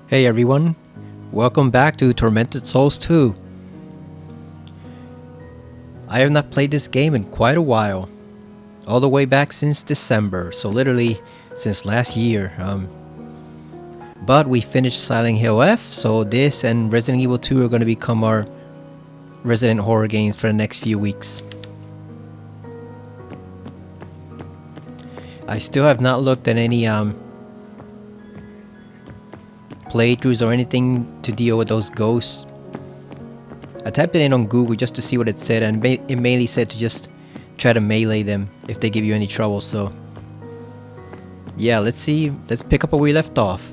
Hey everyone, welcome back to Tormented Souls 2. I have not played this game in quite a while, all the way back since December, so literally since last year. But we finished Silent Hill F, so this and Resident Evil 2 are going to become our resident horror games for the next few weeks. I still have not looked at any playthroughs or anything to deal with those ghosts. I typed it in on Google just to see what it said, and it mainly said to just try to melee them if they give you any trouble. So yeah, let's pick up where we left off,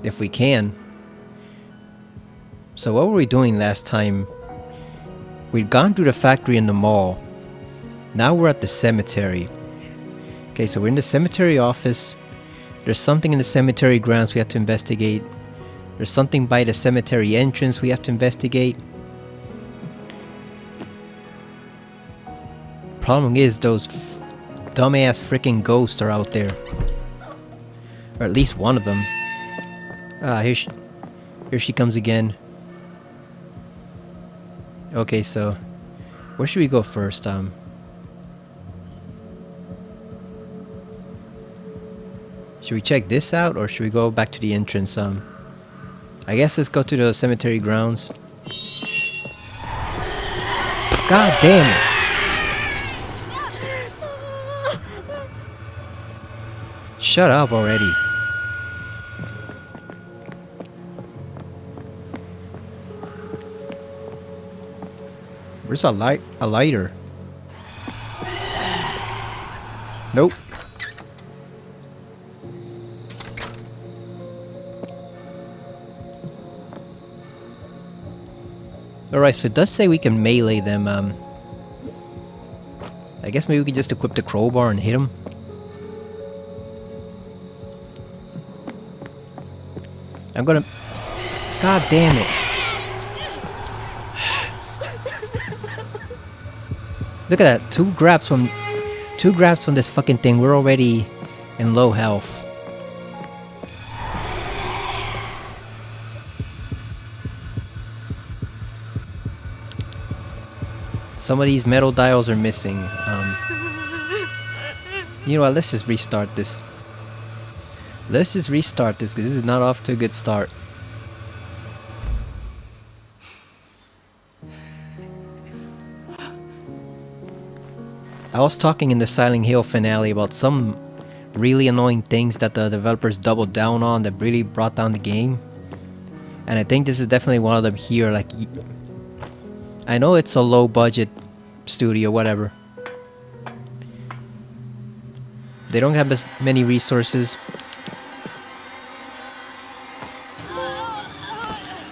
if we can. So what were we doing last time? We'd gone through the factory and the mall. Now we're at the cemetery. Okay, so we're in the cemetery office. There's something in the cemetery grounds we have to investigate. There's something by the cemetery entrance we have to investigate. Problem is, those dumbass freaking ghosts are out there. Or at least one of them. Ah, here she comes again. Okay, so where should we go first? Should we check this out, or should we go back to the entrance? I guess let's go to the cemetery grounds. God damn it! Shut up already. Where's a lighter? Nope. Alright, so it does say we can melee them. I guess maybe we can just equip the crowbar and hit them. I'm gonna... God damn it. Look at that. Two grabs from this fucking thing. We're already in low health. Some of these metal dials are missing. You know what? Let's just restart this. Let's just restart this because this is not off to a good start. I was talking in the Silent Hill finale about some really annoying things that the developers doubled down on that really brought down the game. And I think this is definitely one of them here. Like, I know it's a low budget studio, whatever. They don't have as many resources.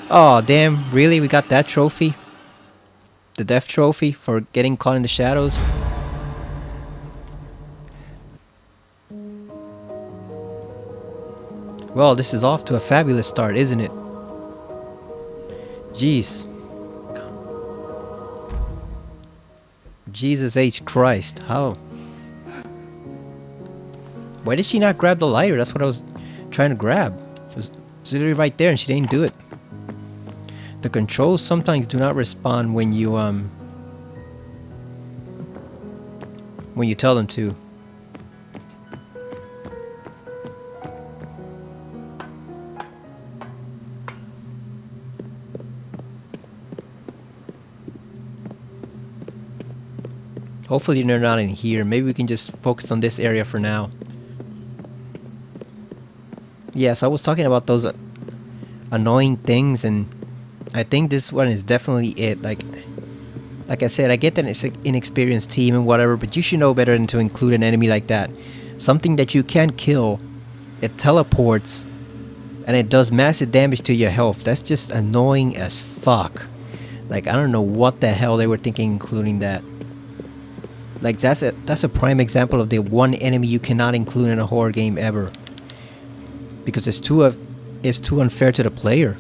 Oh damn, really? We got that trophy? The death trophy for getting caught in the shadows? Well, this is off to a fabulous start, isn't it? Jeez. Jesus H. Christ, how? Why did she not grab the lighter? That's what I was trying to grab. It was literally right there and she didn't do it. The controls sometimes do not respond when you tell them to. Hopefully they're not in here. Maybe we can just focus on this area for now. Yes, I was talking about those annoying things, and I think this one is definitely it. Like I said, I get that it's an inexperienced team and whatever, but you should know better than to include an enemy like that. Something that you can kill, it teleports, and it does massive damage to your health. That's just annoying as fuck. Like, I don't know what the hell they were thinking including that. Like, that's a prime example of the one enemy you cannot include in a horror game ever. Because it's too unfair to the player.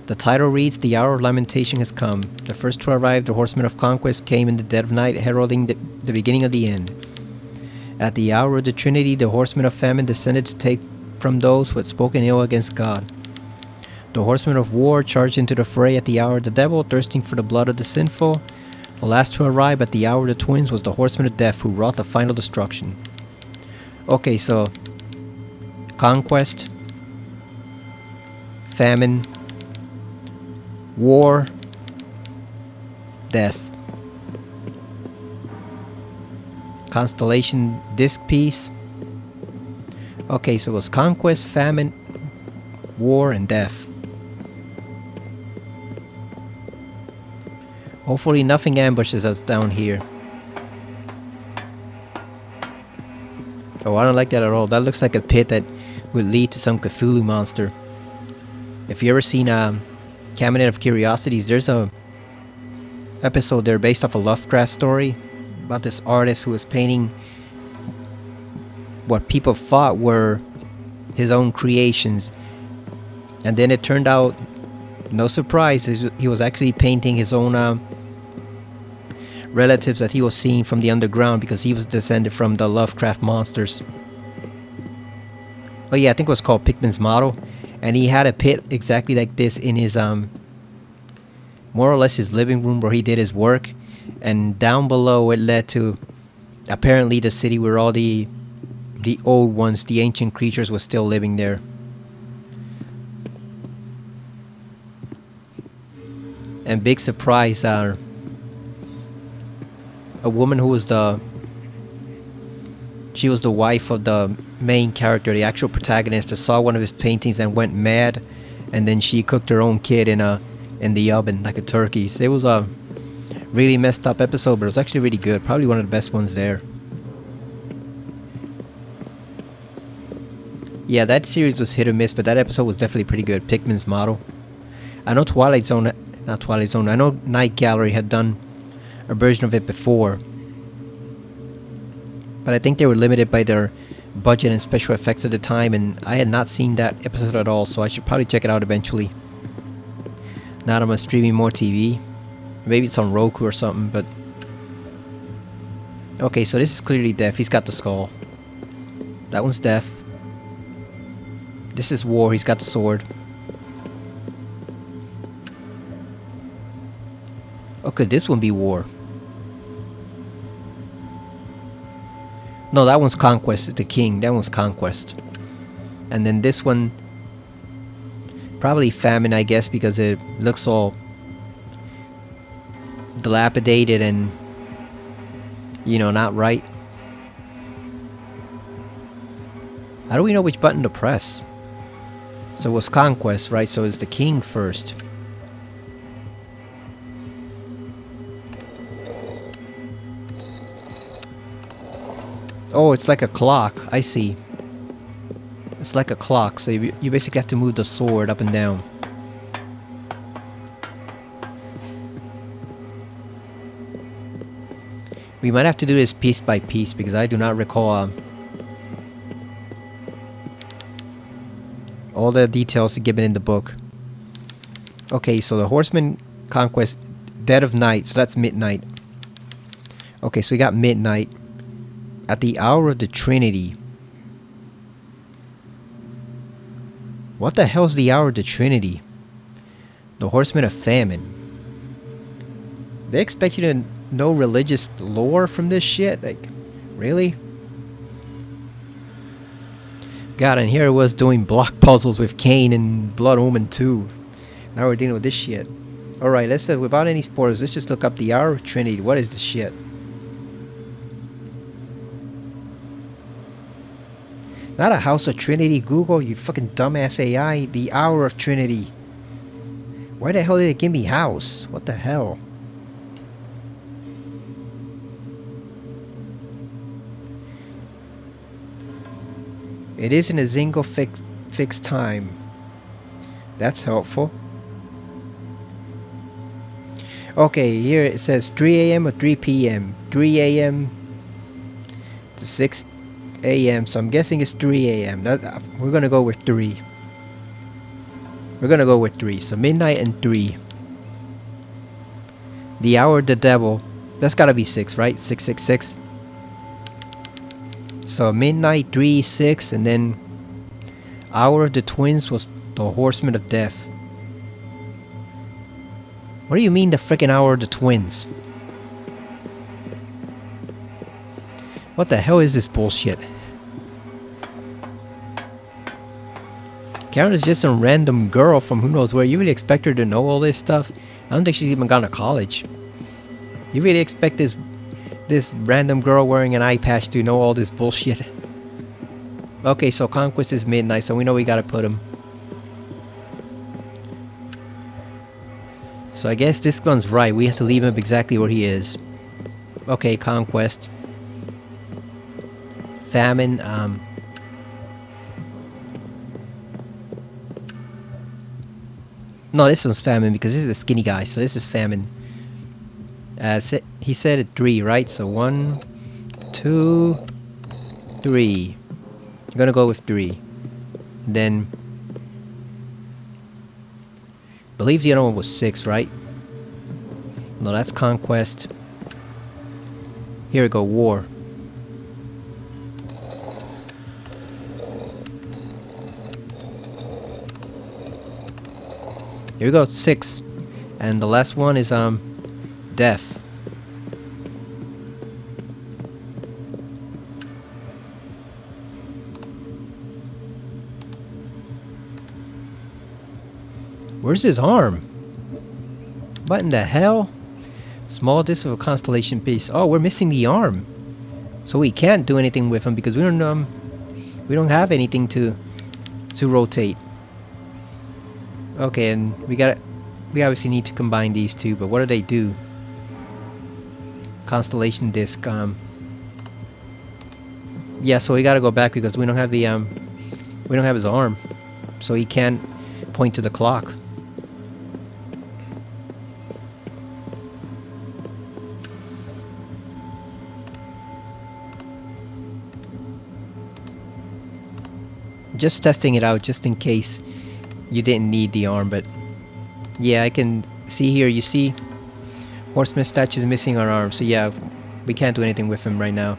The title reads, "The hour of lamentation has come. The first to arrive, the horsemen of conquest, came in the dead of night, heralding the beginning of the end. At the hour of the Trinity, the horsemen of famine descended to take from those who had spoken ill against God. The horsemen of war charged into the fray at the hour of the devil, thirsting for the blood of the sinful. The last to arrive at the hour of the twins was the horseman of death, who wrought the final destruction. Okay, so conquest, famine, war, death. Constellation disc piece. Okay, so it was conquest, famine, war, and death. Hopefully nothing ambushes us down here. Oh, I don't like that at all. That looks like a pit that would lead to some Cthulhu monster. If you ever seen Cabinet of Curiosities, there's a episode there based off a Lovecraft story about this artist who was painting what people thought were his own creations, and then it turned out, no surprise, he was actually painting his own relatives that he was seeing from the underground, because he was descended from the Lovecraft monsters. Oh yeah, I think it was called Pickman's Model, and he had a pit exactly like this in his more or less his living room where he did his work, and down below it led to apparently the city where all the old ones, the ancient creatures, were still living there. And big surprise, a woman who was she was the wife of the main character, the actual protagonist, that saw one of his paintings and went mad, and then she cooked her own kid in the oven like a turkey. So it was a really messed up episode, but it was actually really good. Probably one of the best ones there. Yeah, that series was hit or miss, but that episode was definitely pretty good. Pickman's Model. I know not Twilight Zone, I know Night Gallery had done a version of it before, but I think they were limited by their budget and special effects at the time, and I had not seen that episode at all, so I should probably check it out eventually. Now that I'm streaming more TV. Maybe it's on Roku or something, but... Okay, so this is clearly death. He's got the skull. That one's death. This is war. He's got the sword. Or could this one be war? No, that one's conquest. It's the king. That one's conquest. And then this one... Probably famine, I guess, because it looks all dilapidated and, you know, not right. How do we know which button to press? So it was conquest, right? So it's the king first. Oh, it's like a clock. I see. It's like a clock, so you basically have to move the sword up and down. We might have to do this piece by piece, because I do not recall all the details given in the book. Okay, so the Horseman Conquest, Dead of Night, so that's midnight. Okay, so we got midnight. At the hour of the Trinity. What the hell's the hour of the Trinity? The Horsemen of Famine. They expect you to know religious lore from this shit? Like, really? God, and here it was doing block puzzles with Cain and Blood Omen 2. Now we're dealing with this shit. Alright, let's without any spoilers, let's just look up the hour of Trinity. What is this shit? Not a House of Trinity, Google, you fucking dumbass AI. The hour of Trinity. Why the hell did it give me house? What the hell? It isn't a single fixed time. That's helpful. Okay, here it says 3 a.m. or 3 p.m. 3 a.m. to 6 a.m. So I'm guessing it's 3 a.m. We're gonna go with 3. We're gonna go with 3. So midnight and 3. The hour of the devil. That's gotta be 6, right? 666. So midnight, 3, 6, and then Hour of the twins was the horseman of death. What do you mean the freaking hour of the twins? What the hell is this bullshit? Karen is just some random girl from who knows where. You really expect her to know all this stuff? I don't think she's even gone to college. You really expect this random girl wearing an eye patch to know all this bullshit? Okay, so Conquest is midnight, so we know we gotta put him. So I guess this one's right. We have to leave him exactly where he is. Okay, Conquest. Famine, no, this one's famine because this is a skinny guy, so this is famine. He said it 3, right? So 1, 2, 3. I'm gonna go with 3. And then believe the other one was 6, right? No, that's Conquest. Here we go, War. Here we go, 6. And the last one is Death. Where's his arm? What in the hell? Small disc of a constellation piece. Oh, we're missing the arm. So we can't do anything with him because we don't have anything to rotate. Okay, and we obviously need to combine these two, but what do they do? Constellation disc, yeah, so we gotta go back because we don't have the we don't have his arm. So he can't point to the clock. Just testing it out just in case you didn't need the arm, but yeah, I can see here, you see Horseman statue is missing our arm, so yeah, we can't do anything with him right now.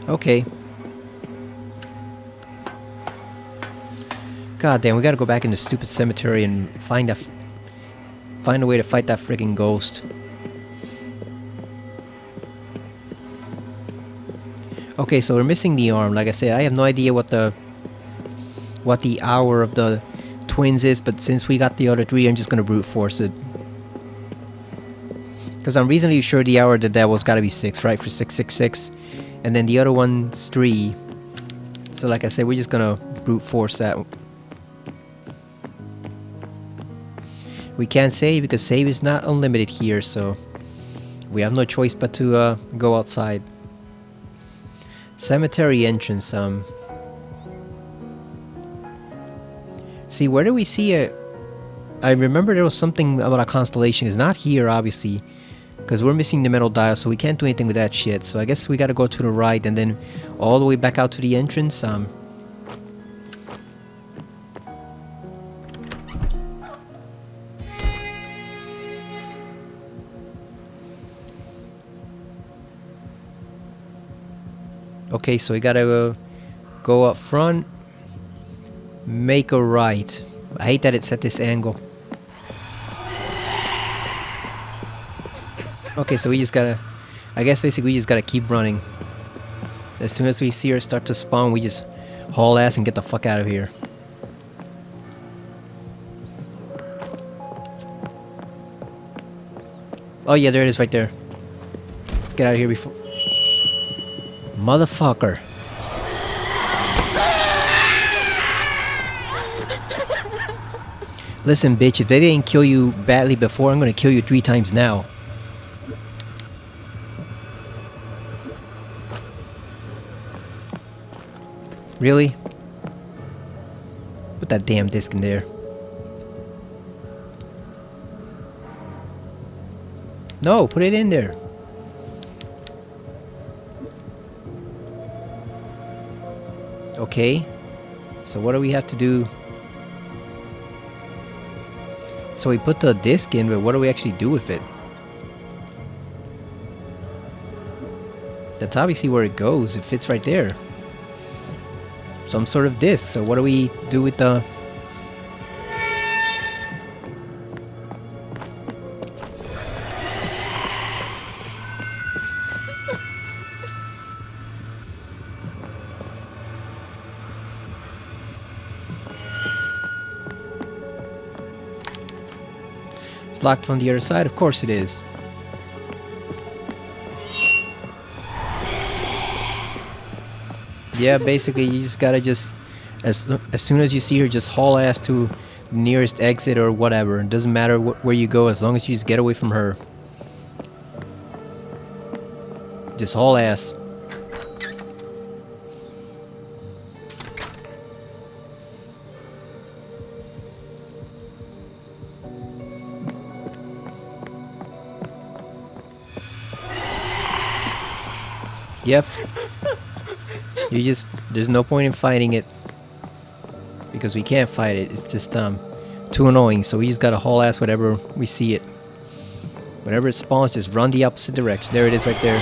Okay. God damn, we gotta go back in the stupid cemetery and find a way to fight that freaking ghost. Okay, so we're missing the arm. Like I said, I have no idea what the hour of the twins is, but since we got the other 3, I'm just gonna brute force it. Because I'm reasonably sure the hour of the devil's gotta be 6, right? For 666. And then the other one's 3. So like I said, we're just gonna brute force that. We can't save because save is not unlimited here, so we have no choice but to go outside. Cemetery entrance, see, where do we see it? I remember there was something about a constellation. It's not here, obviously, because we're missing the metal dial, so we can't do anything with that shit. So I guess we gotta go to the right and then all the way back out to the entrance. Okay, so we gotta go up front, make a right. I hate that it's at this angle. Okay, so we just gotta, I guess basically we just gotta keep running. As soon as we see her start to spawn, we just haul ass and get the fuck out of here. Oh yeah, there it is right there. Let's get out of here before... Motherfucker. Listen, bitch, if they didn't kill you badly before, I'm gonna kill you 3 times now. Really? Put that damn disc in there. No, put it in there. Okay. So what do we have to do? So we put the disc in, but what do we actually do with it? That's obviously where it goes. It fits right there. some sort of disc. So what do we do with the... It's locked from the other side? Of course it is. Yeah, basically you just gotta as soon as you see her, just haul ass to the nearest exit or whatever. It doesn't matter where you go, as long as you just get away from her. Just haul ass. Yep. There's no point in fighting it. Because we can't fight it. It's just too annoying. So we just gotta haul ass whenever we see it. Whenever it spawns, just run the opposite direction. There it is right there.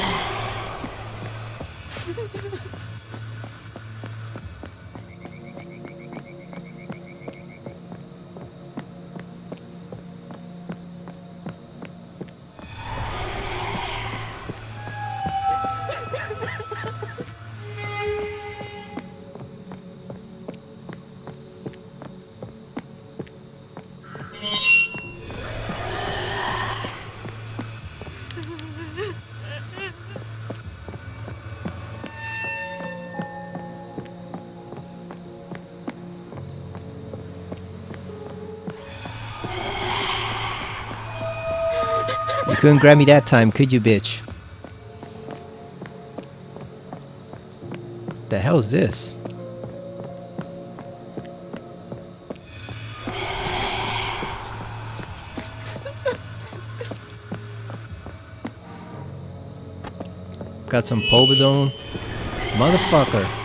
You couldn't grab me that time, could you, bitch? The hell is this? Got some Pobidone. Motherfucker.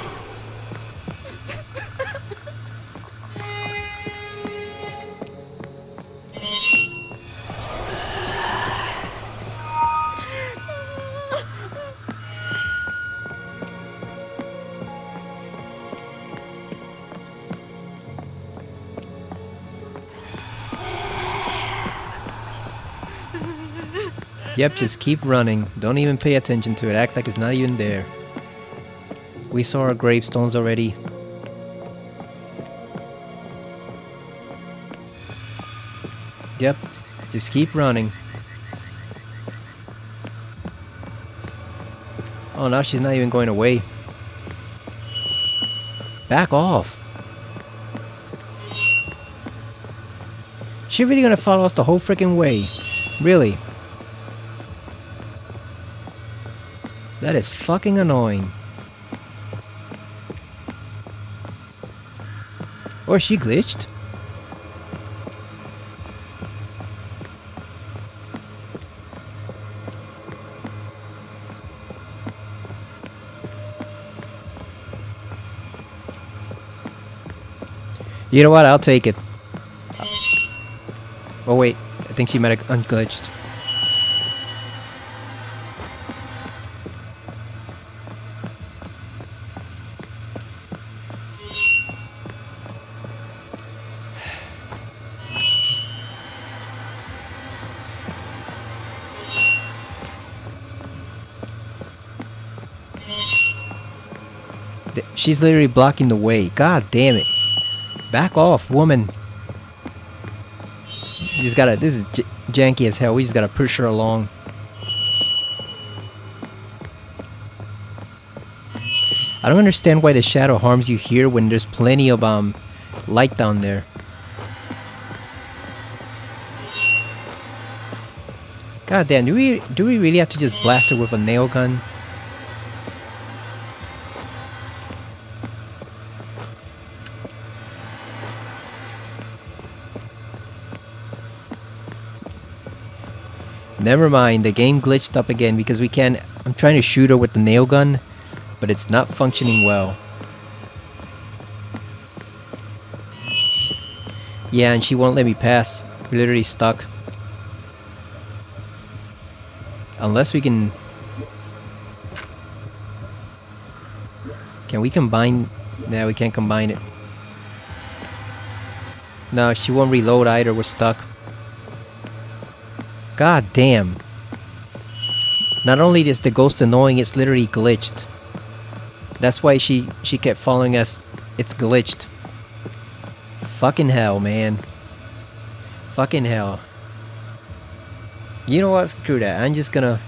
Yep, just keep running. Don't even pay attention to it. Act like it's not even there. We saw our gravestones already. Yep, just keep running. Oh, now she's not even going away. Back off. She really gonna follow us the whole freaking way? Really? That is fucking annoying. Or she glitched? You know what? I'll take it. Oh wait, I think she might have unglitched. She's literally blocking the way. God damn it. Back off, woman. You just gotta, this is janky as hell. We just gotta push her along. I don't understand why the shadow harms you here when there's plenty of light down there. God damn, do we really have to just blast her with a nail gun? Never mind, the game glitched up again because we can't... I'm trying to shoot her with the nail gun, but it's not functioning well. Yeah, and she won't let me pass. We're literally stuck. Unless we can... Can we combine Now we can't combine it. No, she won't reload either. We're stuck. God damn. Not only is the ghost annoying, it's literally glitched. That's why she kept following us. It's glitched. Fucking hell, man. Fucking hell. You know what? Screw that. I'm just gonna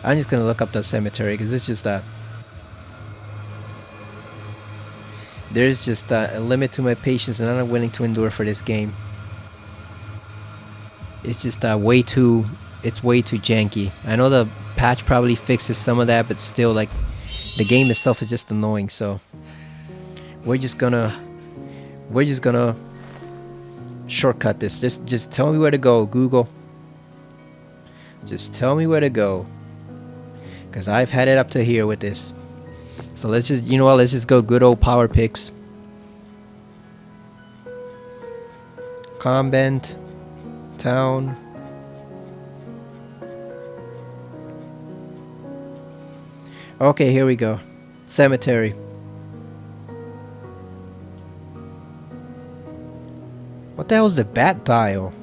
look up the cemetery because it's just there's just a limit to my patience, and I'm not willing to endure for this game. It's just way too janky. I know the patch probably fixes some of that, but still, like, the game itself is just annoying. So we're just gonna shortcut this. Just tell me where to go, Google. Just tell me where to go, because I've had it up to here with this. So let's just, you know what, let's just go good old power picks. Convent, town. Okay, here we go. Cemetery. What the hell is the bat dial?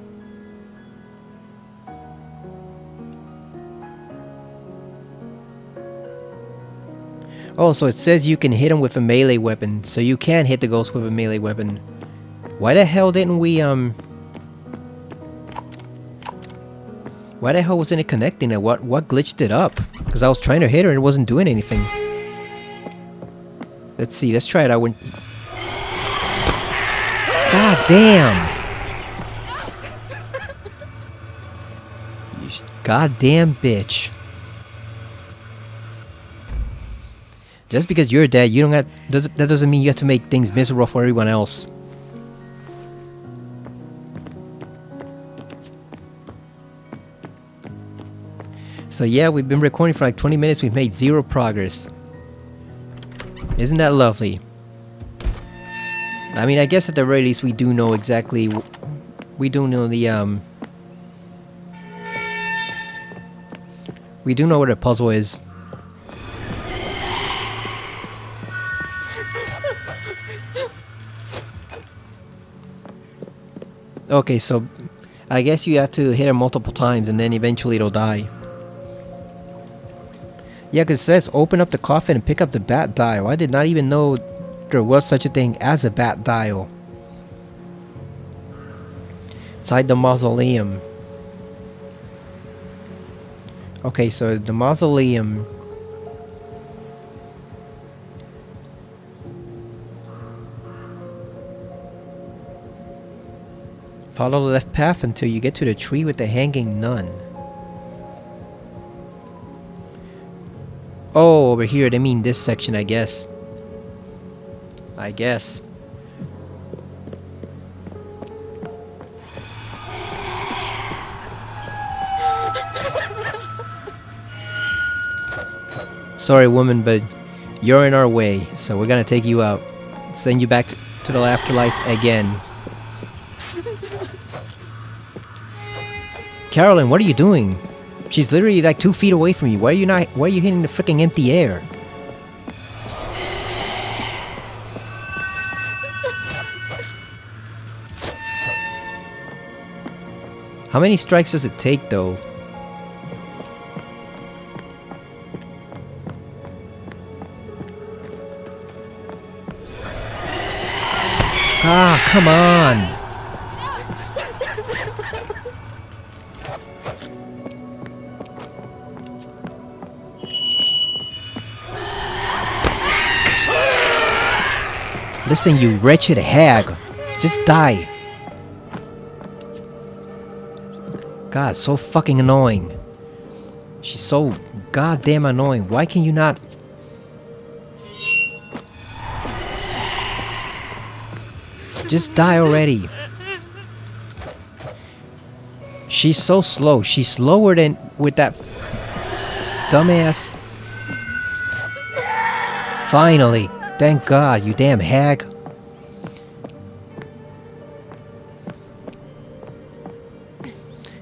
Oh, so it says you can hit him with a melee weapon. So you can hit the ghost with a melee weapon. Why the hell didn't we, why the hell wasn't it connecting it? What glitched it up? Because I was trying to hit her and it wasn't doing anything. Let's see, let's try it out when... God damn! You goddamn bitch. Just because you're dead, you don't have, that doesn't mean you have to make things miserable for everyone else. So yeah, we've been recording for like 20 minutes, we've made 0 progress. Isn't that lovely? I mean, I guess at the very least we do know exactly, we do know the we do know what the puzzle is. Okay, so I guess you have to hit it multiple times and then eventually it'll die. Yeah, because it says open up the coffin and pick up the bat dial. I did not even know there was such a thing as a bat dial. Inside the mausoleum. Okay, so the mausoleum... Follow the left path until you get to the tree with the hanging nun. Oh, over here, they mean this section, I guess. I guess. Sorry, woman, but you're in our way, so we're gonna take you out. Send you back to the afterlife again. Carolyn, what are you doing? She's literally like 2 feet away from you. Why are you hitting the freaking empty air? How many strikes does it take, though? Ah, come on! Listen, you wretched hag. Just die. God, so fucking annoying. She's so goddamn annoying. Why can you not... Just die already. She's so slow. She's slower than with that dumbass. Finally. Thank God, you damn hag.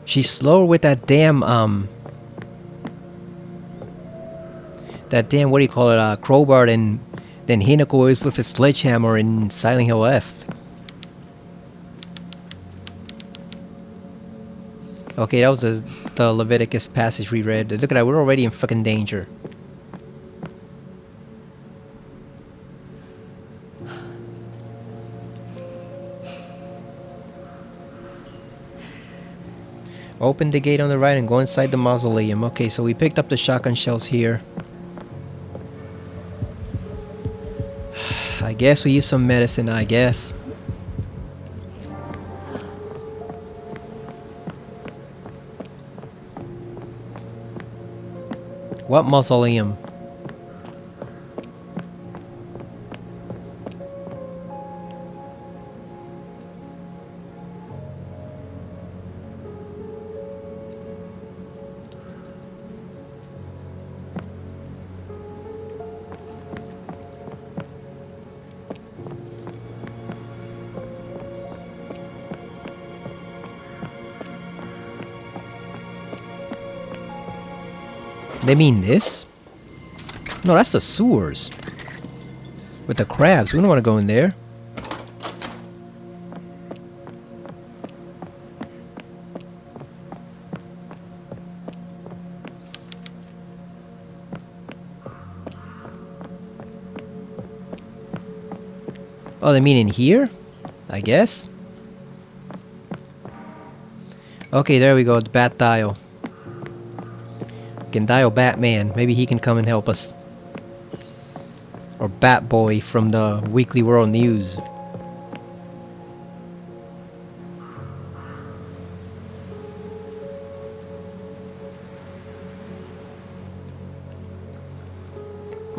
She's slower with that damn, that damn, what do you call it, crowbar than Then Hinako is with a sledgehammer in Silent Hill F. Okay, that was the Leviticus passage we read. Look at that, we're already in fucking danger. Open the gate on the right and go inside the mausoleum. Okay, so we picked up the shotgun shells here. I guess we use some medicine, I guess. What mausoleum? They mean this? No, that's the sewers. With the crabs. We don't want to go in there. Oh, they mean in here? I guess. Okay, there we go. The bat dial. Can dial Batman. Maybe he can come and help us. Or Batboy from the Weekly World News.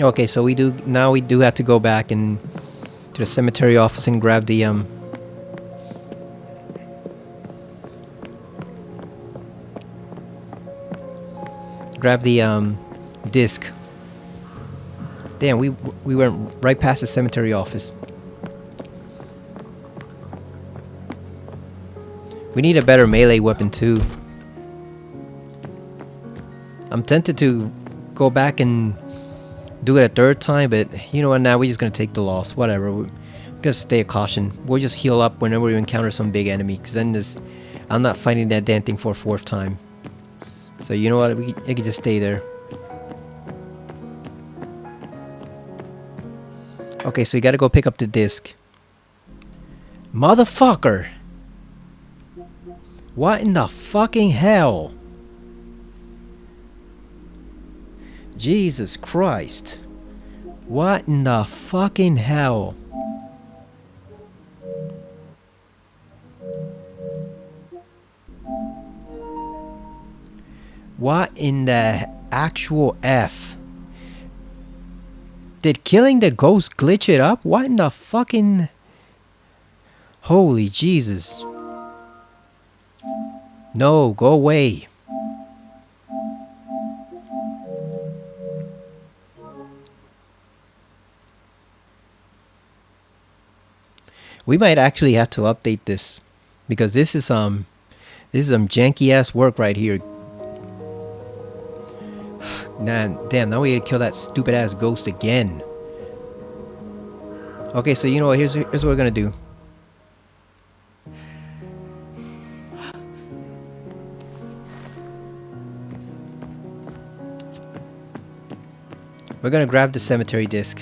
Okay, so we do have to go back and to the cemetery office and grab the disc. Damn, we went right past the cemetery office. We need a better melee weapon too. I'm tempted to go back and do it a third time, but you know what, now we're just gonna take the loss. Whatever, we're gonna stay a caution. We'll just heal up whenever we encounter some big enemy, because then I'm not fighting that damn thing for a fourth time. So you know what, it can just stay there. Okay, so you gotta go pick up the disc. Motherfucker! What in the fucking hell? Jesus Christ. What in the fucking hell? What in the actual F? Did killing the ghost glitch it up? What in the fucking... Holy Jesus. No, go away. We might actually have to update this, because this is some janky ass work right here. Man, damn, now we gotta kill that stupid ass ghost again. Okay, so you know what, here's what we're gonna do. We're gonna grab the cemetery disc.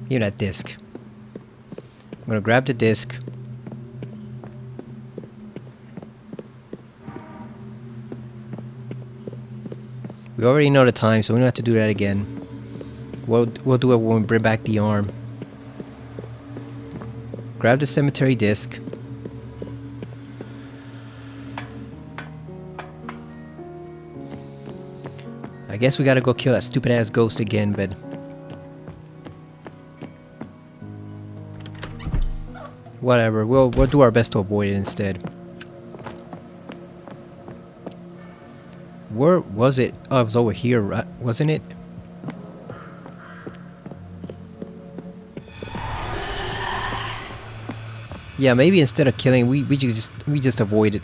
Give me that disc. I'm gonna grab the disc. We already know the time, so we don't have to do that again. We'll do it when we bring back the arm. Grab the cemetery disc. I guess we gotta go kill that stupid ass ghost again, but... whatever, we'll do our best to avoid it instead. Where was it? Oh, it was over here, right? Wasn't it? Yeah, maybe instead of killing, we just avoid it.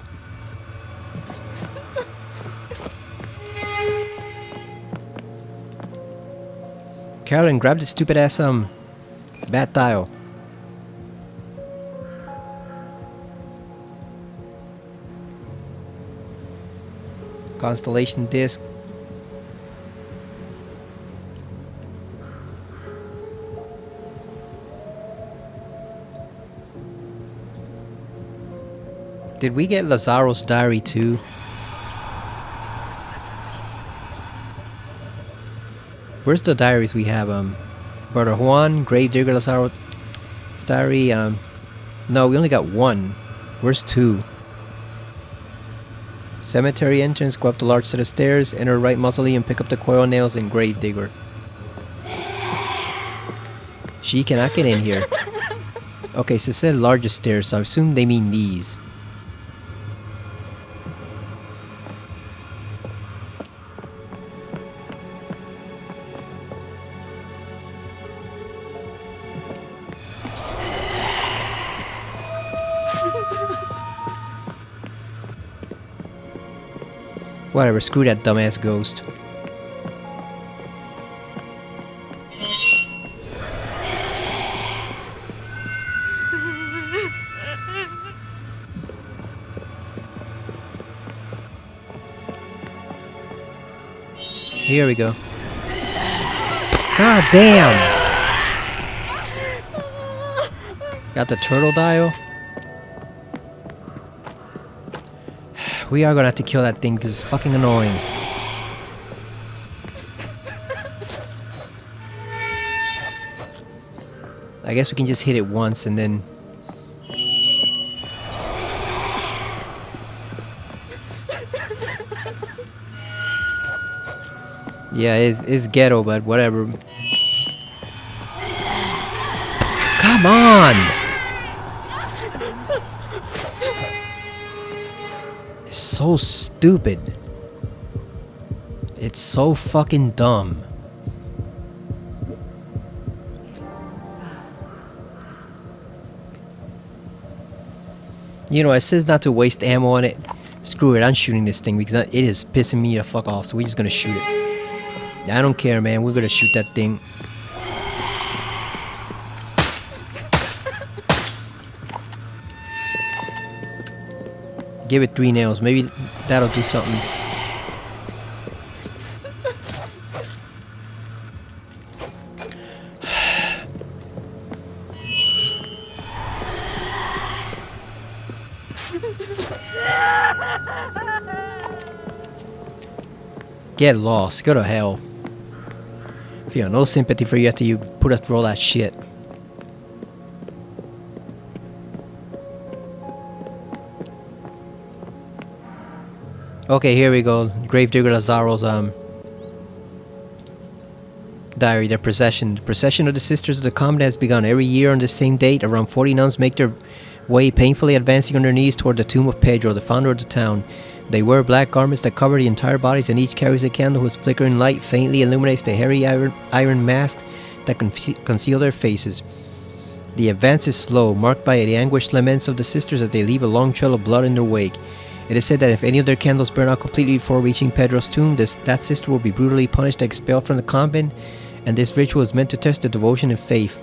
Carolyn, grab the stupid ass bat dial. Constellation disc. Did we get Lazaro's diary too? Where's the diaries we have? Brother Juan, Gravedigger, Lazaro's diary. No, we only got one. Where's two? Cemetery entrance, go up the large set of stairs, enter right mausoleum, pick up the coil nails and Gravedigger. She cannot get in here. Okay, so it said largest stairs, so I assume they mean these. Whatever, screw that dumbass ghost. Here we go. God damn! Got the turtle dial. We are gonna have to kill that thing because it's fucking annoying. I guess we can just hit it once and then... Yeah, it's ghetto, but whatever. Come on! It's so stupid. It's so fucking dumb. You know, it says not to waste ammo on it. Screw it, I'm shooting this thing because it is pissing me the fuck off, so we're just gonna shoot it. I don't care, man. We're gonna shoot that thing. Give it 3 nails. Maybe that'll do something. Get lost. Go to hell. Feel no sympathy for you after you put us through all that shit. Okay, here we go. Gravedigger Lazaro's diary. Their procession. The procession of the Sisters of the Comet has begun. Every year on the same date, around 40 nuns make their way, painfully advancing on their knees toward the tomb of Pedro, the founder of the town. They wear black garments that cover the entire bodies, and each carries a candle whose flickering light faintly illuminates the hairy iron masks that conceal their faces. The advance is slow, marked by the anguished laments of the sisters as they leave a long trail of blood in their wake. It is said that if any of their candles burn out completely before reaching Pedro's tomb, that sister will be brutally punished and expelled from the convent, and this ritual is meant to test the devotion and faith.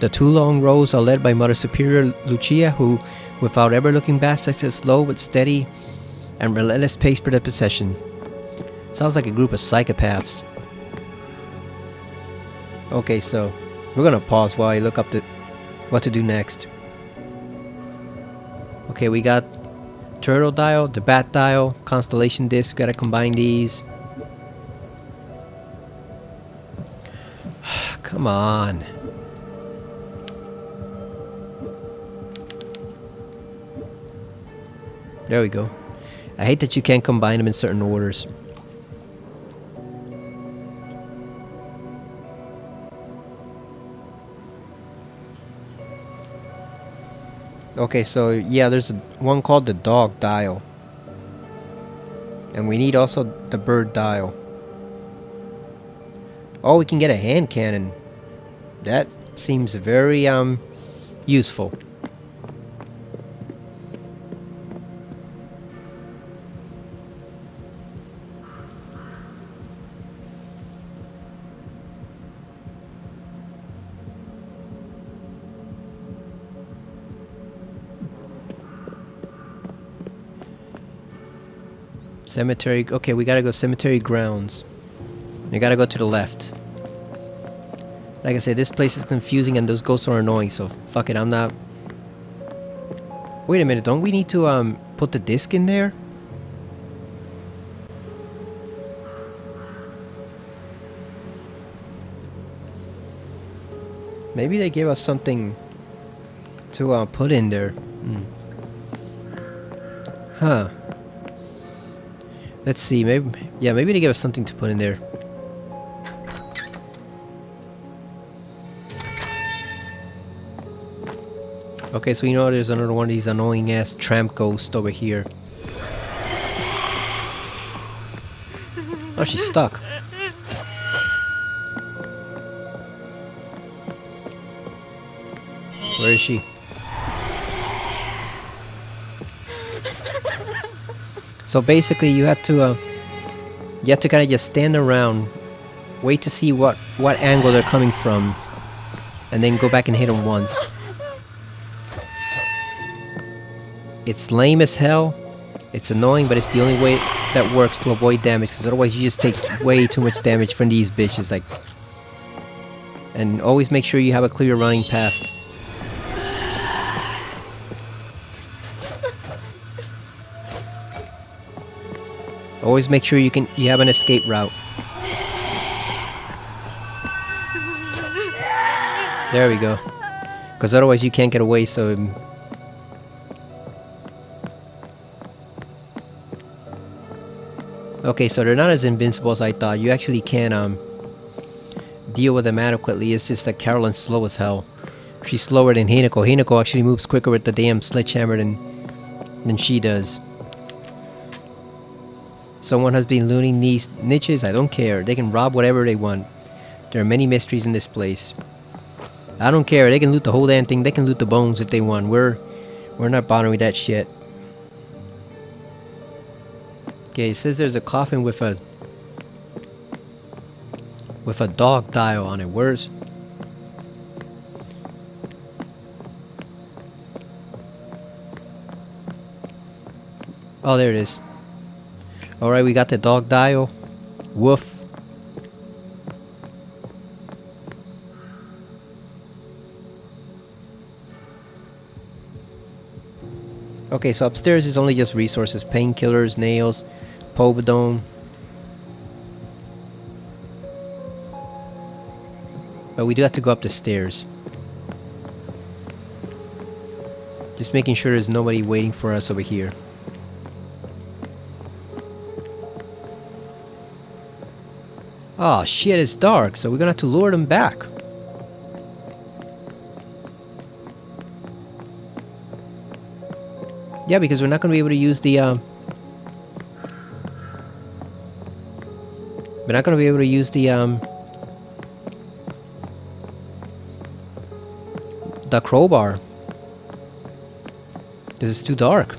The 2 long rows are led by Mother Superior Lucia, who, without ever looking back, sets a slow but steady and relentless pace for the procession. Sounds like a group of psychopaths. Okay, so we're gonna pause while I look up what to do next. Okay, we got turtle dial, the bat dial, constellation disc. Gotta combine these. Come on. There we go. I hate that you can't combine them in certain orders. Okay, so yeah, there's one called the dog dial. And we need also the bird dial. Oh, we can get a hand cannon. That seems very useful. Cemetery. Okay, we gotta go cemetery grounds. We gotta go to the left. Like I said, this place is confusing and those ghosts are annoying, so fuck it, I'm not... Wait a minute, don't we need to put the disc in there? Maybe they gave us something to put in there. Huh. Let's see, maybe... Yeah, maybe they gave us something to put in there. Okay, so you know there's another one of these annoying ass tramp ghosts over here. Oh, she's stuck. Where is she? So basically you have to kind of just stand around, wait to see what angle they're coming from, and then go back and hit them once. It's lame as hell, it's annoying, but it's the only way that works to avoid damage, because otherwise you just take way too much damage from these bitches, like... And always make sure you have a clear running path. Always make sure you have an escape route. There we go. Because otherwise you can't get away, so... Okay, so they're not as invincible as I thought. You actually can deal with them adequately. It's just that Carolyn's slow as hell. She's slower than Hinako. Hinako actually moves quicker with the damn sledgehammer than she does. Someone has been looting these niches. I don't care. They can rob whatever they want. There are many mysteries in this place. I don't care. They can loot the whole damn thing. They can loot the bones if they want. We're not bothering with that shit. Okay, it says there's a coffin with a dog dial on it. Where's... Oh, there it is. Alright, we got the dog dial. Woof. Okay, so upstairs is only just resources. Painkillers, nails, povidone. But we do have to go up the stairs. Just making sure there's nobody waiting for us over here. Oh shit, it's dark, so we're gonna have to lure them back. Yeah, because we're not gonna be able to use the we're not gonna be able to use the crowbar. This is too dark.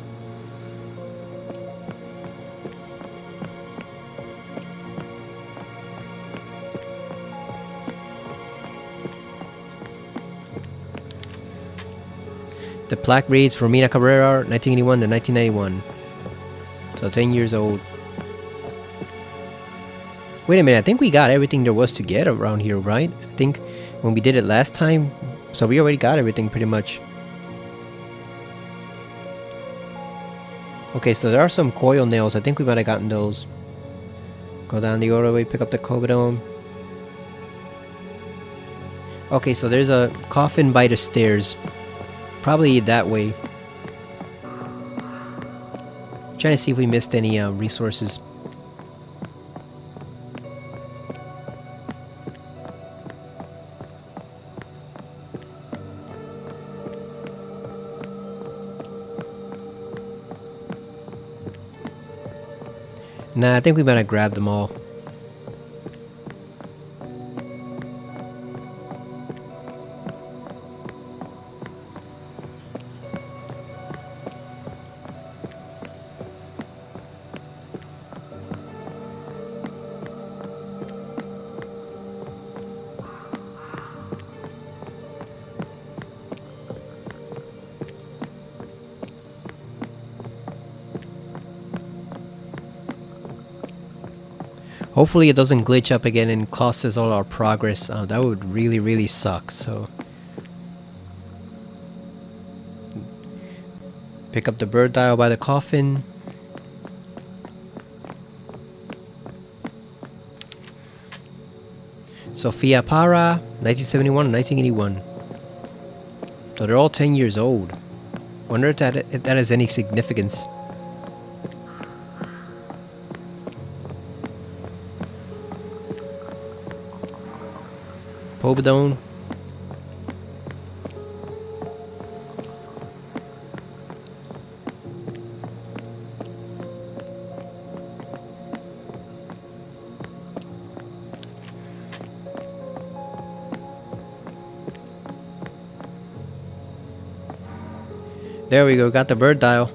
The plaque reads Romina Cabrera, 1981 to 1991. So 10 years old. Wait a minute, I think we got everything there was to get around here, right? I think when we did it last time, so we already got everything pretty much. Okay, so there are some coil nails. I think we might have gotten those. Go down the other way, pick up the Cobodome. Okay, so there's a coffin by the stairs. Probably that way. Trying to see if we missed any resources. Nah, I think we might have grabbed them all. Hopefully it doesn't glitch up again and cost us all our progress. That would really, really suck. So pick up the bird dial by the coffin. Sofia Para, 1971 and 1981. So they're all 10 years old. Wonder if that has any significance. Pobedone. There we go, got the bird dial.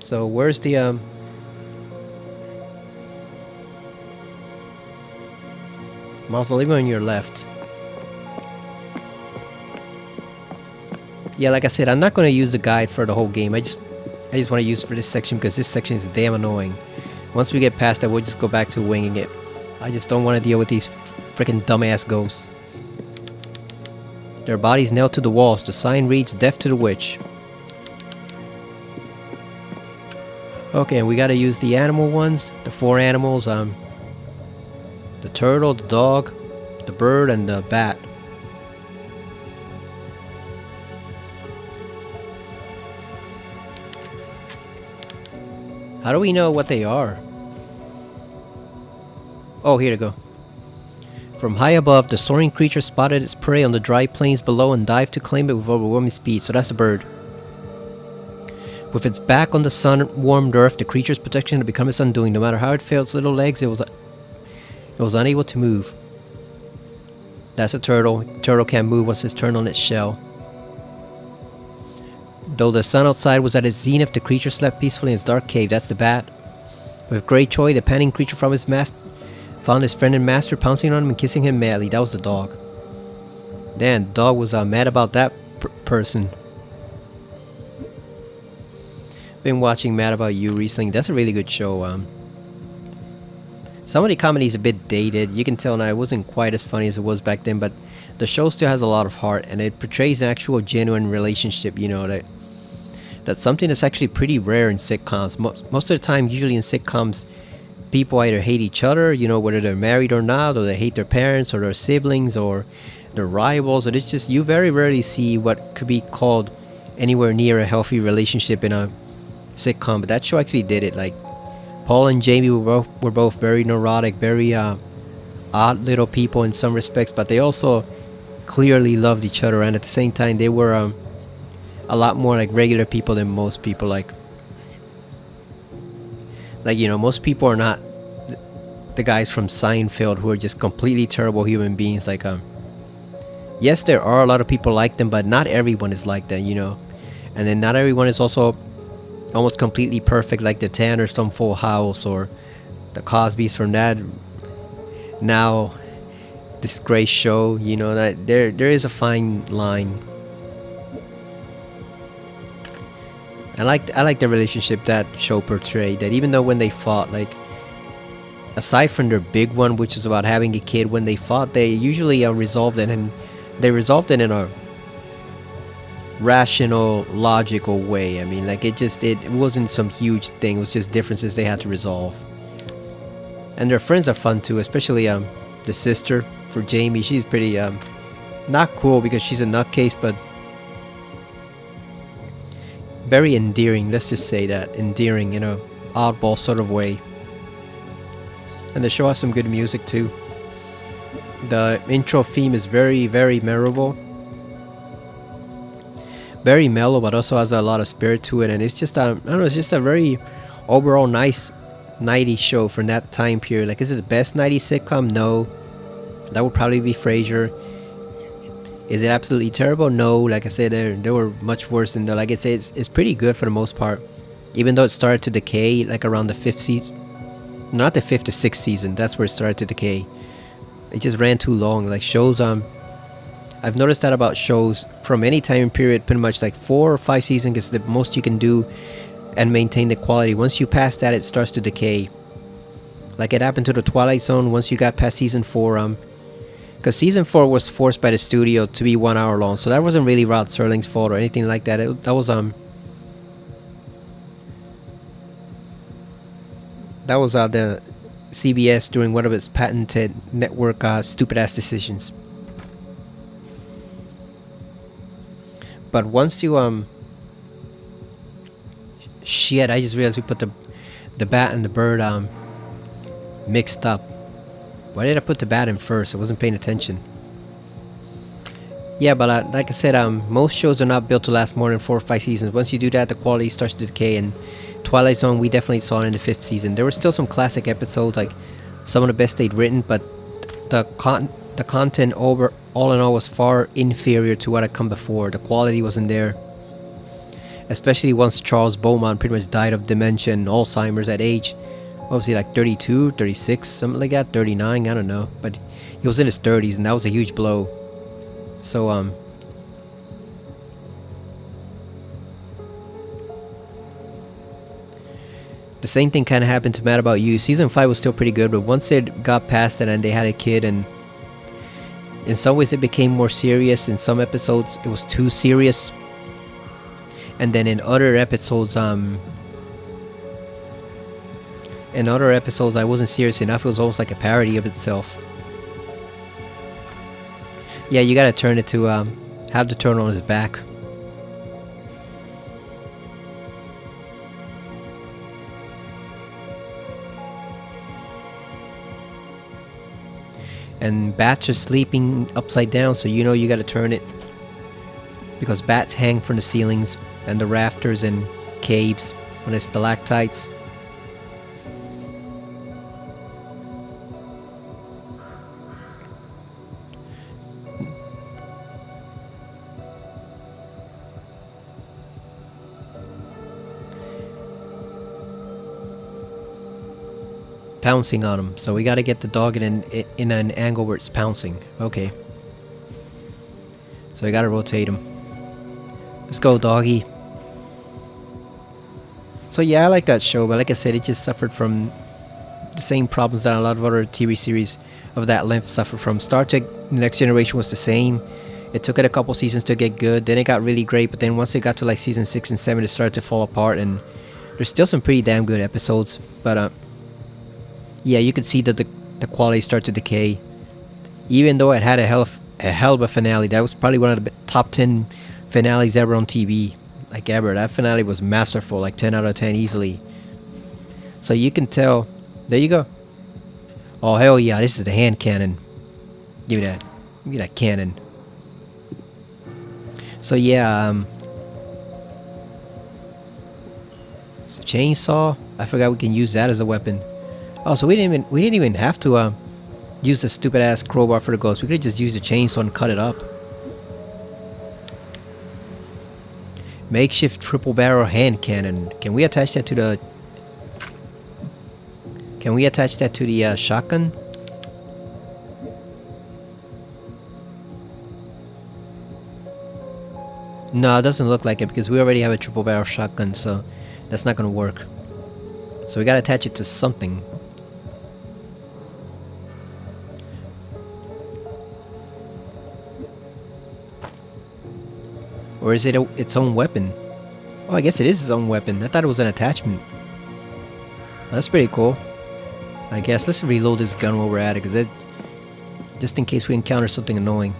So where's the mausoleum on your left? Yeah, like I said, I'm not going to use the guide for the whole game. I just want to use it for this section because this section is damn annoying. Once we get past that, we'll just go back to winging it. I just don't want to deal with these freaking dumbass ghosts. Their bodies nailed to the walls. The sign reads, "Death to the witch." Okay, and we gotta use the animal ones. The 4 animals. The turtle, the dog, the bird, and the bat. How do we know what they are? Oh, here to go. From high above, the soaring creature spotted its prey on the dry plains below and dived to claim it with overwhelming speed. So that's the bird. With its back on the sun-warmed earth, the creature's protection had become its undoing. No matter how it failed its little legs, it was unable to move. That's a turtle. Turtle can't move once it's turned on its shell. Though the sun outside was at its zenith, the creature slept peacefully in its dark cave. That's the bat. With great joy, the panting creature from his master found his friend and master, pouncing on him and kissing him madly. That was the dog. Damn, the dog was mad about that person. Been watching Mad About You recently. That's a really good show. Some of the comedy is a bit dated. You can tell now it wasn't quite as funny as it was back then, but the show still has a lot of heart, and it portrays an actual genuine relationship. You know, that's something that's actually pretty rare in sitcoms. Most of the time, usually in sitcoms, people either hate each other, you know, whether they're married or not, or they hate their parents or their siblings or their rivals, or it's just, you very rarely see what could be called anywhere near a healthy relationship in a sitcom. But that show actually did it. Like, Paul and Jamie were both very neurotic, very odd little people in some respects, but they also clearly loved each other, and at the same time they were a lot more like regular people than most people. Like, you know, most people are not the guys from Seinfeld who are just completely terrible human beings. Like, yes, there are a lot of people like them, but not everyone is like that, you know. And then not everyone is also almost completely perfect, like the Tanners from Full House or the Cosbys from that now disgraced show. You know, that there is a fine line. I like the relationship that show portrayed, that even though when they fought, like, aside from their big one, which is about having a kid, when they fought, they usually resolved it, and they resolved it in a rational, logical way. I mean, like, it wasn't some huge thing. It was just differences they had to resolve. And their friends are fun too, especially the sister for Jamie. She's pretty not cool because she's a nutcase, but very endearing. Let's just say that, endearing in a oddball sort of way. And the show has some good music too. The intro theme is very, very memorable. Very mellow, but also has a lot of spirit to it, and it's just I don't know, it's just a very overall nice 90s show from that time period. Like, is it the best 90s sitcom? No. That would probably be Frasier. Is it absolutely terrible? No. Like I said, there were much worse than that. Like I said, it's pretty good for the most part, even though it started to decay like around the 5th season. Not the 5th to 6th season. That's where it started to decay. It just ran too long. Like, shows I've noticed that about shows from any time period, pretty much like 4 or 5 seasons is the most you can do and maintain the quality. Once you pass that, it starts to decay. Like it happened to the Twilight Zone once you got past season 4. Because season 4 was forced by the studio to be 1 hour long, so that wasn't really Rod Serling's fault or anything like that. That was the CBS doing one of its patented network stupid ass decisions. But once you shit, I just realized we put the bat and the bird mixed up. Why did I put the bat in first? I wasn't paying attention. Yeah, but like I said, most shows are not built to last more than 4 or 5 seasons. Once you do that, the quality starts to decay. And Twilight Zone, we definitely saw it in the 5th season. There were still some classic episodes, like some of the best they'd written, but the content over all in all was far inferior to what had come before. The quality wasn't there. Especially once Charles Beaumont pretty much died of dementia and Alzheimer's at age, what was he, like 32, 36, something like that, 39, I don't know. But he was in his 30s, and that was a huge blow. So, the same thing kind of happened to Mad About You. Season 5 was still pretty good, but once they got past it and they had a kid, and in some ways it became more serious. In some episodes, it was too serious. And then in other episodes, I wasn't serious enough. It was almost like a parody of itself. Yeah, you gotta turn it to have the turtle on his back. And bats are sleeping upside down, so you know you gotta turn it. Because bats hang from the ceilings and the rafters and caves when it's stalactites. Pouncing on him, so we gotta get the dog in an angle where it's pouncing. Okay. So we gotta rotate him. Let's go, doggy. So yeah, I like that show, but like I said, it just suffered from the same problems that a lot of other TV series of that length suffer from. Star Trek Next Generation was the same. It took it a couple seasons to get good, then it got really great, but then once it got to like season 6 and 7, it started to fall apart, and there's still some pretty damn good episodes, but yeah, you could see that the quality start to decay. Even though it had a hell of a finale, that was probably one of the top 10 finales ever on TV, like ever. That finale was masterful, like 10 out of 10 easily. So you can tell. There you go. Oh hell yeah, this is the hand cannon. Give me that. Give me that cannon. So yeah, it's a chainsaw. I forgot we can use that as a weapon. Oh, so we didn't even have to use the stupid ass crowbar for the ghost. We could just use the chainsaw and cut it up. Makeshift triple barrel hand cannon. Can we attach that to the? Can we attach that to the shotgun? No, it doesn't look like it because we already have a triple barrel shotgun, so that's not gonna work. So we gotta attach it to something. Or is it its own weapon? Oh, I guess it is its own weapon. I thought it was an attachment. That's pretty cool. I guess let's reload this gun while we're at it, just in case we encounter something annoying.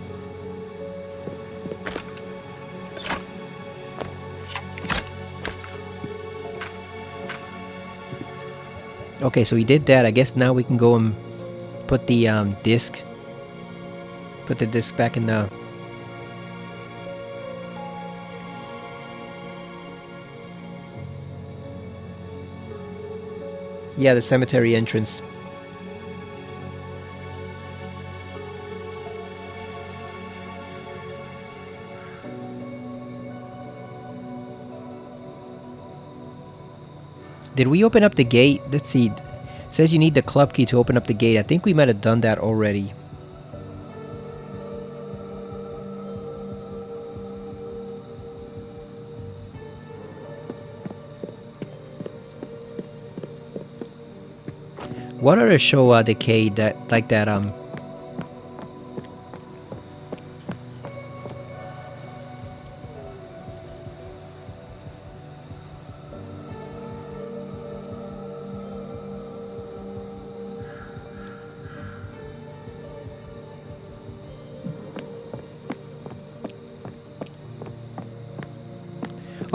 Okay, so we did that. I guess now we can go and put the disc. Put the disc back in the. Yeah, the cemetery entrance. Did we open up the gate? Let's see. It says you need the club key to open up the gate. I think we might have done that already. What other show decayed that like that? Oh,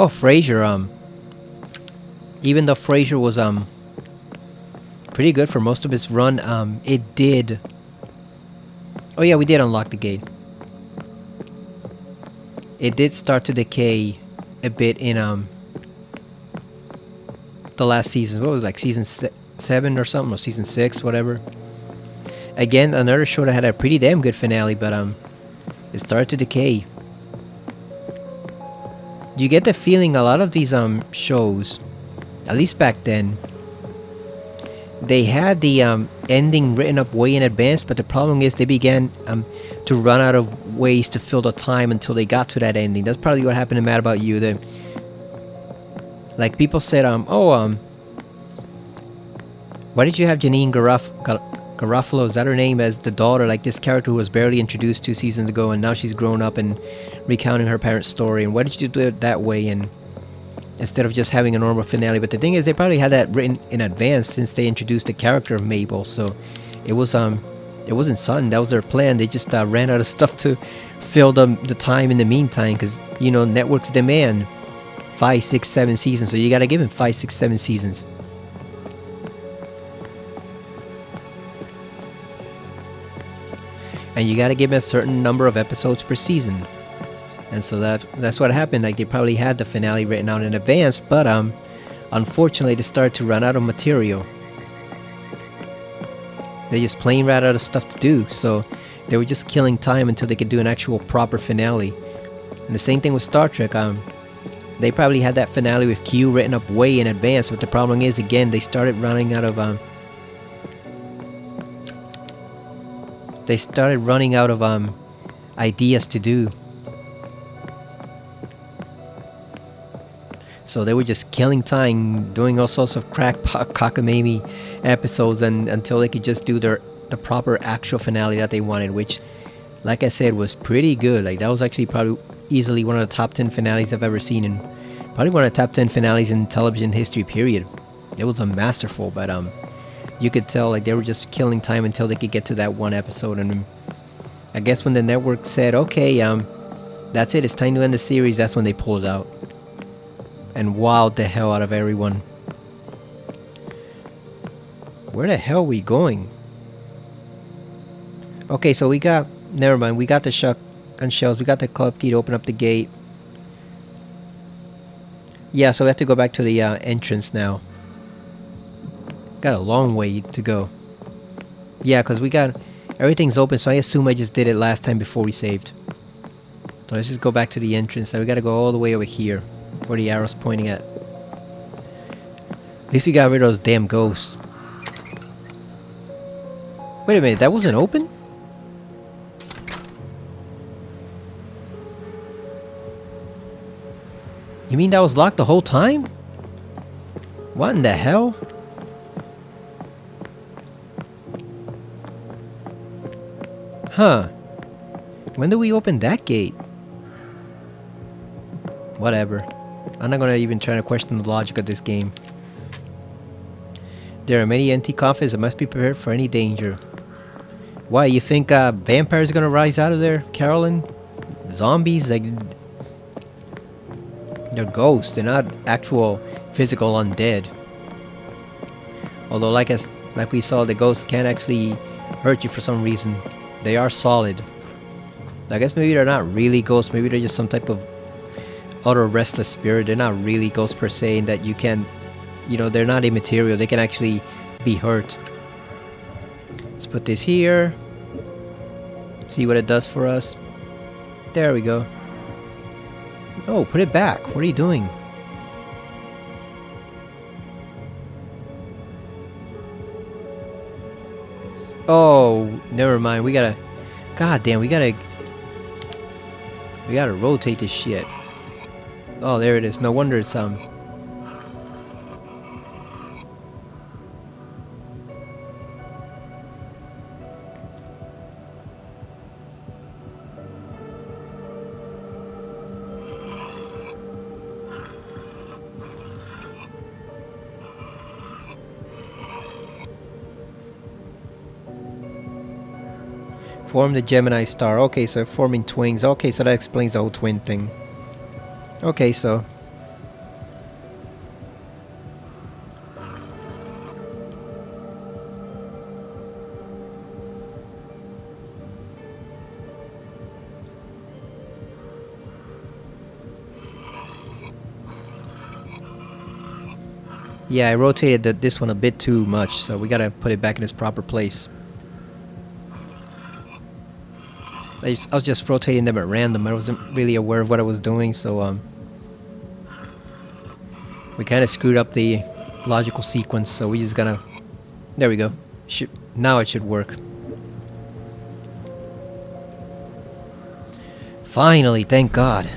Frasier. Even though Frasier was pretty good for most of its run, it did. Oh yeah, we did unlock the gate. It did start to decay a bit in the last season. What was it, like season 7 or something, or season 6, whatever. Again, another show that had a pretty damn good finale, but it started to decay. You get the feeling a lot of these shows, at least back then, they had the ending written up way in advance, but the problem is they began to run out of ways to fill the time until they got to that ending. That's probably what happened to Mad About You. Like people said, why did you have Janine Garofalo, is that her name, as the daughter, like this character who was barely introduced 2 seasons ago, and now she's grown up and recounting her parents' story, and why did you do it that way, and instead of just having a normal finale? But the thing is, they probably had that written in advance since they introduced the character of Mabel, so it wasn't sudden. That was their plan. They just ran out of stuff to fill the time in the meantime, because you know networks demand 5, 6, 7 seasons, so you got to give them 5, 6, 7 seasons. And you got to give them a certain number of episodes per season. And so that's what happened. Like they probably had the finale written out in advance, but unfortunately they started to run out of material. They just plain ran out of stuff to do, so they were just killing time until they could do an actual proper finale. And the same thing with Star Trek. They probably had that finale with Q written up way in advance, but the problem is, again, they started running out of ideas to do. So they were just killing time, doing all sorts of crackpot cockamamie episodes, and until they could just do the proper actual finale that they wanted, which, like I said, was pretty good. Like that was actually probably easily one of the top 10 finales I've ever seen, and probably one of the top 10 finales in television history, period. It was a masterful, but you could tell like they were just killing time until they could get to that one episode. And I guess when the network said, okay, that's it, it's time to end the series, that's when they pulled it out and wowed the hell out of everyone. Where the hell are we going? Okay, so we got, never mind, we got the shotgun shells, we got the club key to open up the gate. Yeah, so we have to go back to the entrance now. Got a long way to go. Yeah, because we got, everything's open, so I assume I just did it last time before we saved. So let's just go back to the entrance. Now we gotta go all the way over here, where the arrow's pointing at. At least we got rid of those damn ghosts. Wait a minute, that wasn't open? You mean that was locked the whole time? What in the hell? Huh. When did we open that gate? Whatever. I'm not gonna even try to question the logic of this game. There are many empty coffins that must be prepared for any danger. Why, you think vampires are gonna rise out of there, Carolyn? Zombies? Like, they're ghosts. They're not actual physical undead. Although, like we saw, the ghosts can't actually hurt you for some reason. They are solid. I guess maybe they're not really ghosts. Maybe they're just some type of other restless spirit. They're not really ghosts per se, in that you can, you know, they're not immaterial. They can actually be hurt. Let's put this here. See what it does for us. There we go. Oh, put it back. What are you doing? Oh, never mind. We gotta... God damn, we gotta rotate this shit. Oh, there it is. No wonder it's Form the Gemini star. Okay, so forming twins. Okay, so that explains the whole twin thing. Okay, so yeah, I rotated this one a bit too much, so we gotta put it back in its proper place. I was just rotating them at random. I wasn't really aware of what I was doing, so we kind of screwed up the logical sequence. So we just gotta. There we go. Now it should work. Finally, thank God.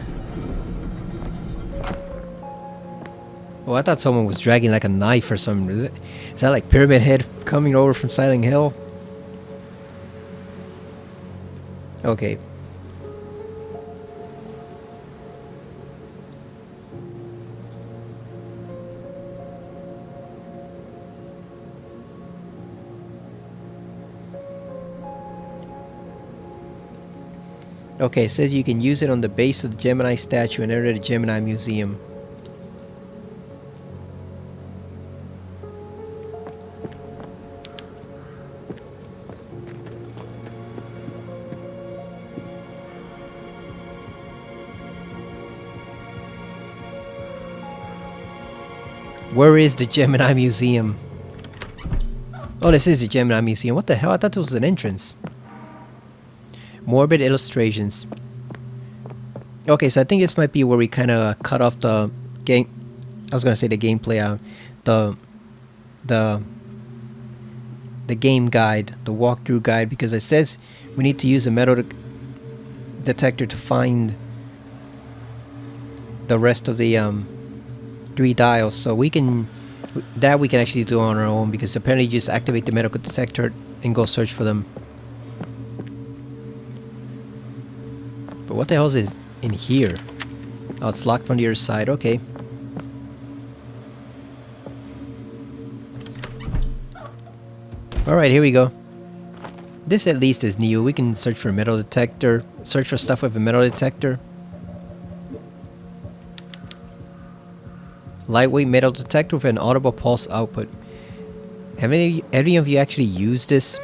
Oh, I thought someone was dragging like a knife or something. Is that like Pyramid Head coming over from Silent Hill? Okay. Okay, it says you can use it on the base of the Gemini statue and enter the Gemini Museum. Where is the Gemini Museum? Oh, this is the Gemini Museum. What the hell? I thought this was an entrance. Morbid illustrations. Okay, so I think this might be where we kind of cut off the game. I was gonna say the gameplay. The game guide, the walkthrough guide, because it says we need to use a metal detector to find the rest of the 3 dials. So we can actually do on our own, because apparently you just activate the medical detector and go search for them. But what the hell is it in here? Oh, it's locked from the other side. Okay. Alright, here we go. This at least is new. We can search for a metal detector. Search for stuff with a metal detector. Lightweight metal detector with an audible pulse output. Have any of you actually used this?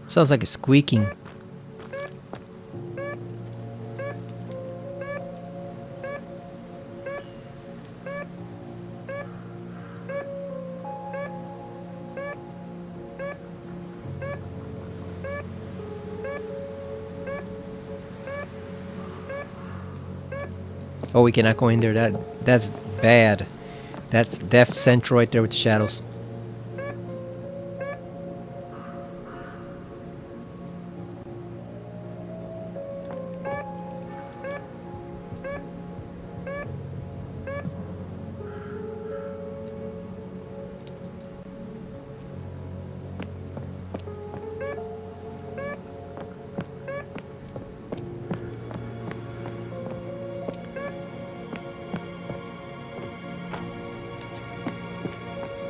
Sounds like it's squeaking. Oh, we cannot go in there. That's bad. That's Death Central right there with the shadows.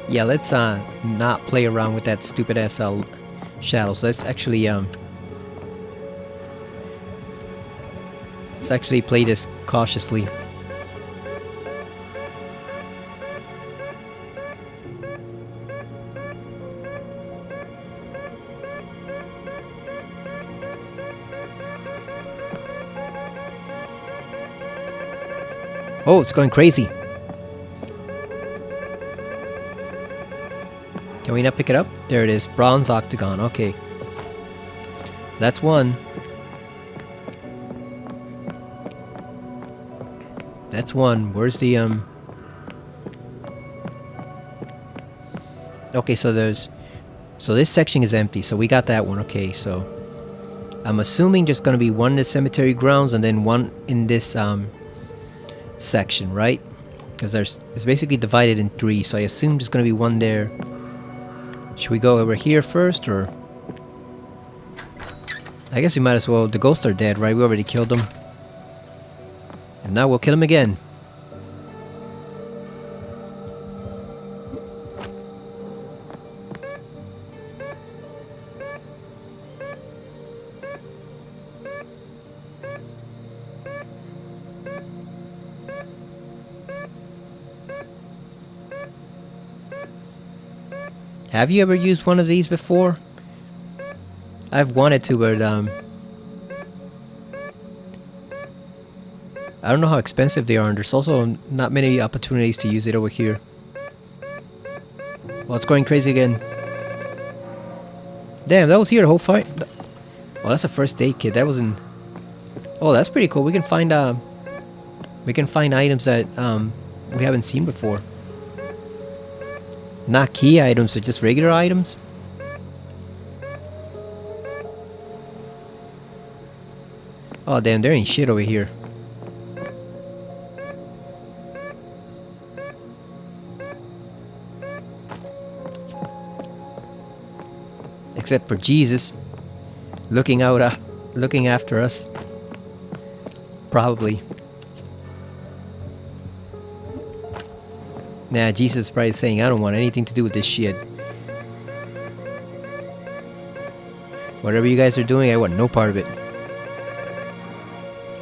Yeah, let's not play around with that stupid ass shadows. Let's actually play this cautiously. Oh, it's going crazy. Can we not pick it up? There it is. Bronze octagon. Okay. That's one. That's one. Where's the Okay, so this section is empty. So we got that one. Okay, so I'm assuming there's gonna be one in the cemetery grounds and then one in this section, right? Because it's basically divided in 3. So I assume there's gonna be one there. Should we go over here first, or? I guess we might as well. The ghosts are dead, right? We already killed them. And now we'll kill them again. Have you ever used one of these before? I've wanted to, but I don't know how expensive they are, and there's also not many opportunities to use it over here. Well, it's going crazy again. Damn, that was here the whole fight. Well, that's a first aid kit. That wasn't. Oh, that's pretty cool. We can find items that we haven't seen before. Not key items, but just regular items. Oh damn, there ain't shit over here. Except for Jesus, looking out, looking after us. Probably. Nah, Jesus is probably saying, I don't want anything to do with this shit. Whatever you guys are doing, I want no part of it.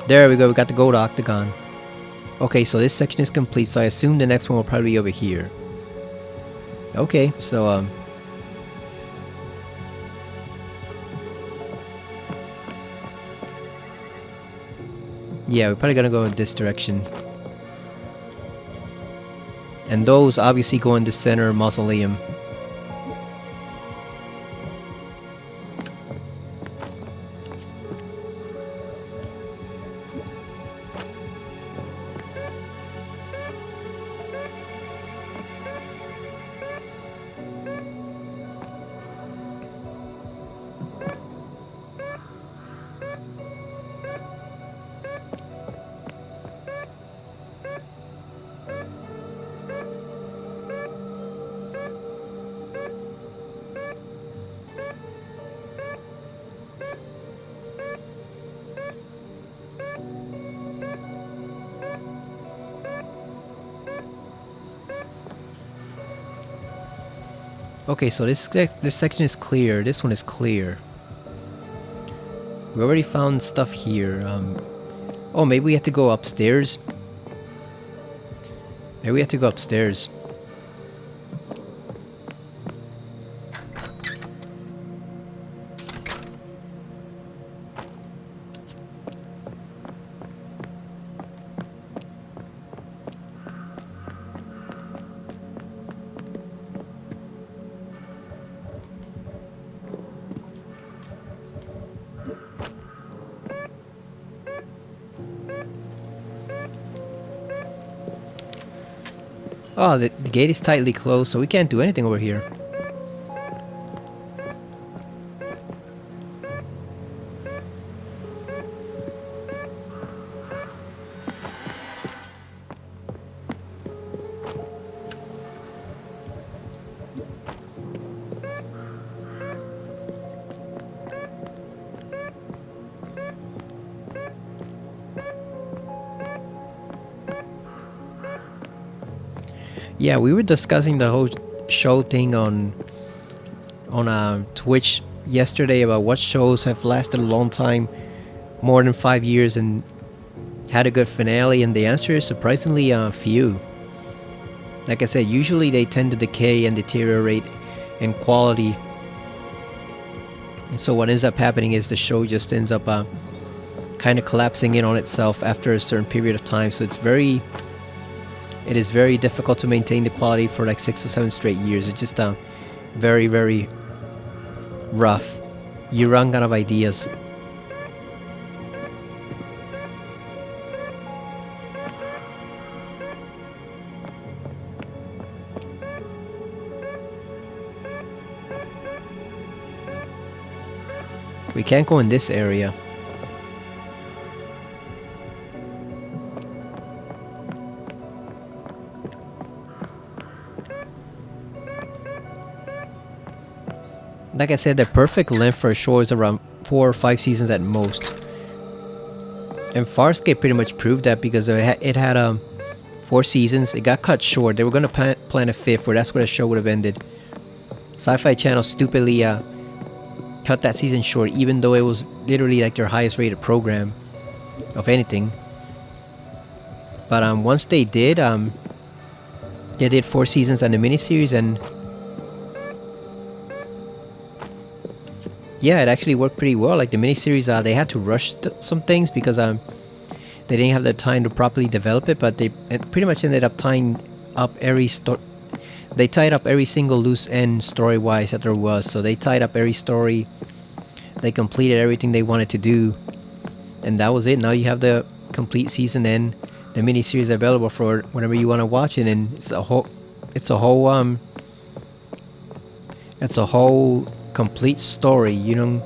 There we go, we got the gold octagon. Okay, so this section is complete, so I assume the next one will probably be over here. Okay, so yeah, we're probably gonna go in this direction. And those obviously go in the center mausoleum. Okay, so this section is clear. This one is clear. We already found stuff here. Oh, maybe we have to go upstairs. Maybe we have to go upstairs. Oh, the gate is tightly closed, so we can't do anything over here. Yeah, we were discussing the whole show thing on Twitch yesterday about what shows have lasted a long time, more than 5 years, and had a good finale, and the answer is surprisingly few. Like I said, usually they tend to decay and deteriorate in quality. And so what ends up happening is the show just ends up kind of collapsing in on itself after a certain period of time. So it is very difficult to maintain the quality for like 6 or 7 straight years. It's just very, very rough. You run out of ideas. We can't go in this area. Like I said, the perfect length for a show is around 4 or 5 seasons at most. And Farscape pretty much proved that, because it had 4 seasons. It got cut short. They were going to plan a 5th, where that's where the show would have ended. Sci-Fi Channel stupidly cut that season short, even though it was literally like their highest rated program of anything. But once they did 4 seasons and a miniseries, and yeah, it actually worked pretty well. Like the miniseries, they had to rush some things because they didn't have the time to properly develop it, but it pretty much ended up tying up every story. They tied up every single loose end story-wise that there was. So they tied up every story. They completed everything they wanted to do, and that was it. Now you have the complete season and the miniseries available for whenever you want to watch it, and it's a whole complete story. You don't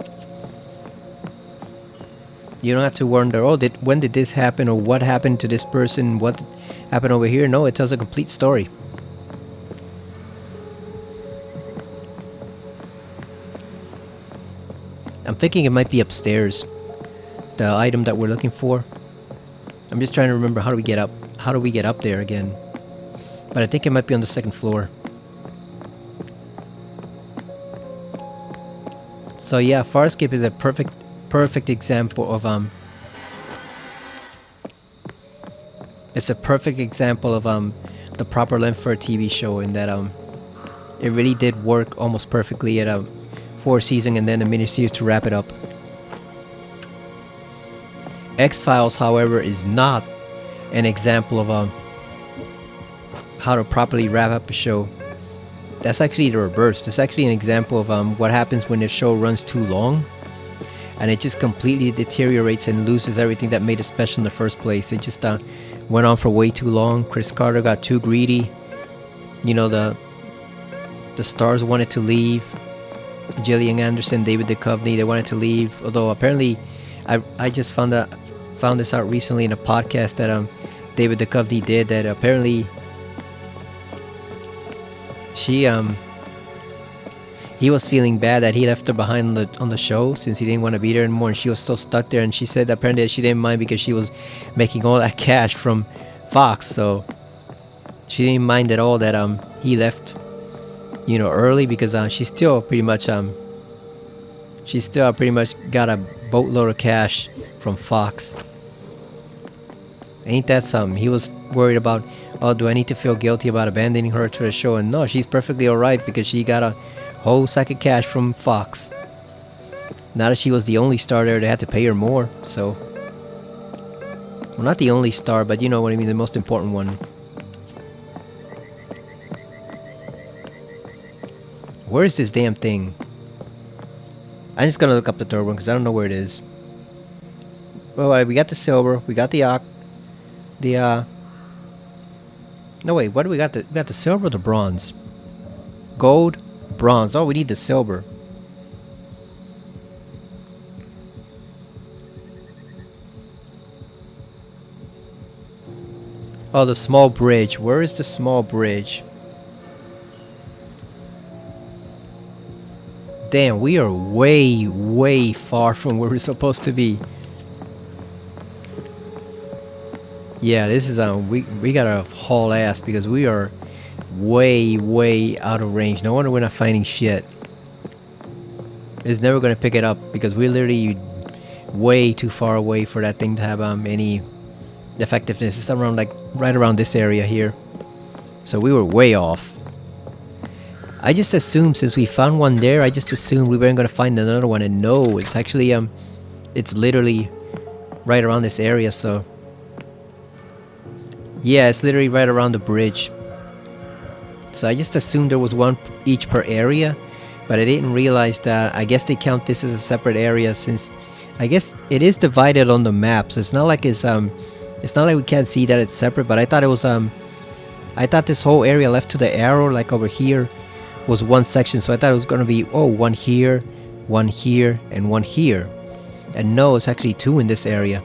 have to wonder, oh, when did this happen, or what happened to this person, what happened over here. No, it tells a complete story. I'm thinking it might be upstairs, the item that we're looking for. I'm just trying to remember how do we get up there again. But I think it might be on the second floor. So yeah, Farscape is a perfect example of it's a perfect example of the proper length for a TV show, in that it really did work almost perfectly at 4 season and then a miniseries to wrap it up. X-Files, however, is not an example of how to properly wrap up a show. That's actually the reverse. That's actually an example of what happens when a show runs too long, and it just completely deteriorates and loses everything that made it special in the first place. It just went on for way too long. Chris Carter got too greedy. The stars wanted to leave. Gillian Anderson, David Duchovny, they wanted to leave. Although apparently, I just found this out recently in a podcast that David Duchovny did, that apparently he was feeling bad that he left her behind on the show, since he didn't want to be there anymore, and she was still stuck there. And she said that apparently she didn't mind because she was making all that cash from Fox, so she didn't mind at all that he left early, because she still pretty much got a boatload of cash from Fox. Ain't that something? He was worried about, oh, do I need to feel guilty about abandoning her to the show? And no, she's perfectly alright because she got a whole sack of cash from Fox. Now that she was the only star there, they had to pay her more, so. Well, not the only star, but you know what I mean, the most important one. Where is this damn thing? I'm just gonna look up the third one because I don't know where it is. Well, we got the silver, we got the no wait, what do we got? We got the silver or the bronze? Gold, bronze. Oh, we need the silver. Oh, the small bridge. Where is the small bridge? Damn, we are way far from where we're supposed to be. Yeah, this is we gotta haul ass because we are way out of range. No wonder we're not finding shit. It's never gonna pick it up because we're literally way too far away for that thing to have any effectiveness. It's around right around this area here. So we were way off. I just assumed, since we found one there, I just assumed we weren't gonna find another one, and no, it's actually it's literally right around this area. So yeah, it's literally right around the bridge. So I just assumed there was one each per area, but I didn't realize that I guess they count this as a separate area, since I guess it is divided on the map. So it's not like it's not like we can't see that it's separate, but I thought it was I thought this whole area left to the arrow, like over here, was one section. So I thought it was gonna be, oh, one here, and one here. And no, it's actually two in this area.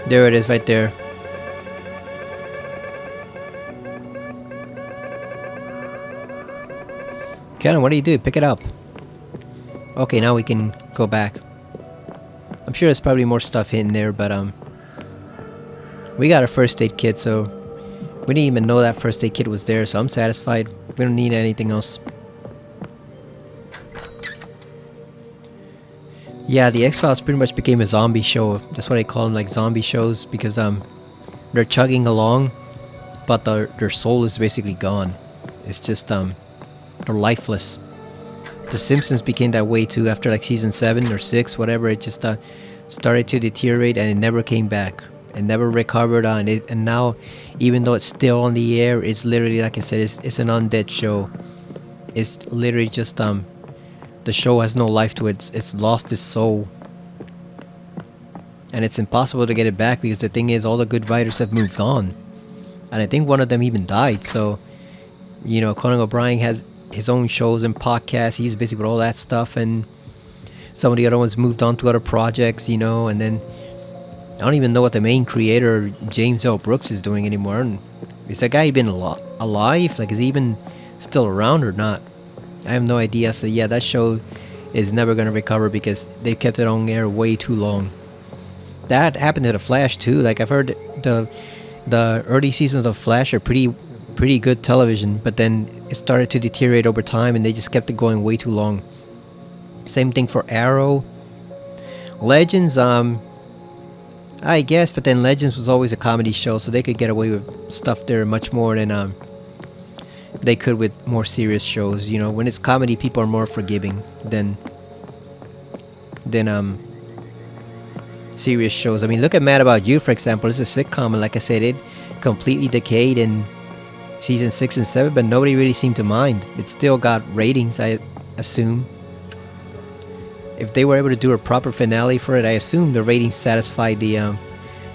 There it is right there. Cannon, what do you do? Pick it up. Okay, now we can go back. I'm sure there's probably more stuff hidden there, but we got a first aid kit, so we didn't even know that first aid kit was there, so I'm satisfied. We don't need anything else. Yeah, the X Files pretty much became a zombie show. That's why they call them like zombie shows, because they're chugging along, but their soul is basically gone. It's just they're lifeless. The Simpsons became that way too after like season 7 or 6, whatever. It just started to deteriorate and it never came back. It never recovered on it. And now, even though it's still on the air, it's literally, like I said, it's an undead show. It's literally just the show has no life to it. It's lost its soul. And it's impossible to get it back because the thing is, all the good writers have moved on. And I think one of them even died. So, Conan O'Brien has his own shows and podcasts. He's busy with all that stuff. And some of the other ones moved on to other projects, and then I don't even know what the main creator, James L. Brooks, is doing anymore. And is that guy even alive? Like, is he even still around or not? I have no idea. So yeah, that show is never going to recover because they kept it on air way too long. That happened to The Flash too. Like, I've heard the early seasons of Flash are pretty good television, but then it started to deteriorate over time and they just kept it going way too long. Same thing for Arrow. Legends, I guess, but then Legends was always a comedy show, so they could get away with stuff there much more than they could with more serious shows. When it's comedy, people are more forgiving than serious shows. I mean, look at Mad About You, for example. It's a sitcom, and like I said, it completely decayed in season 6 and 7, but nobody really seemed to mind. It still got ratings, I assume. If they were able to do a proper finale for it, I assume the ratings satisfied the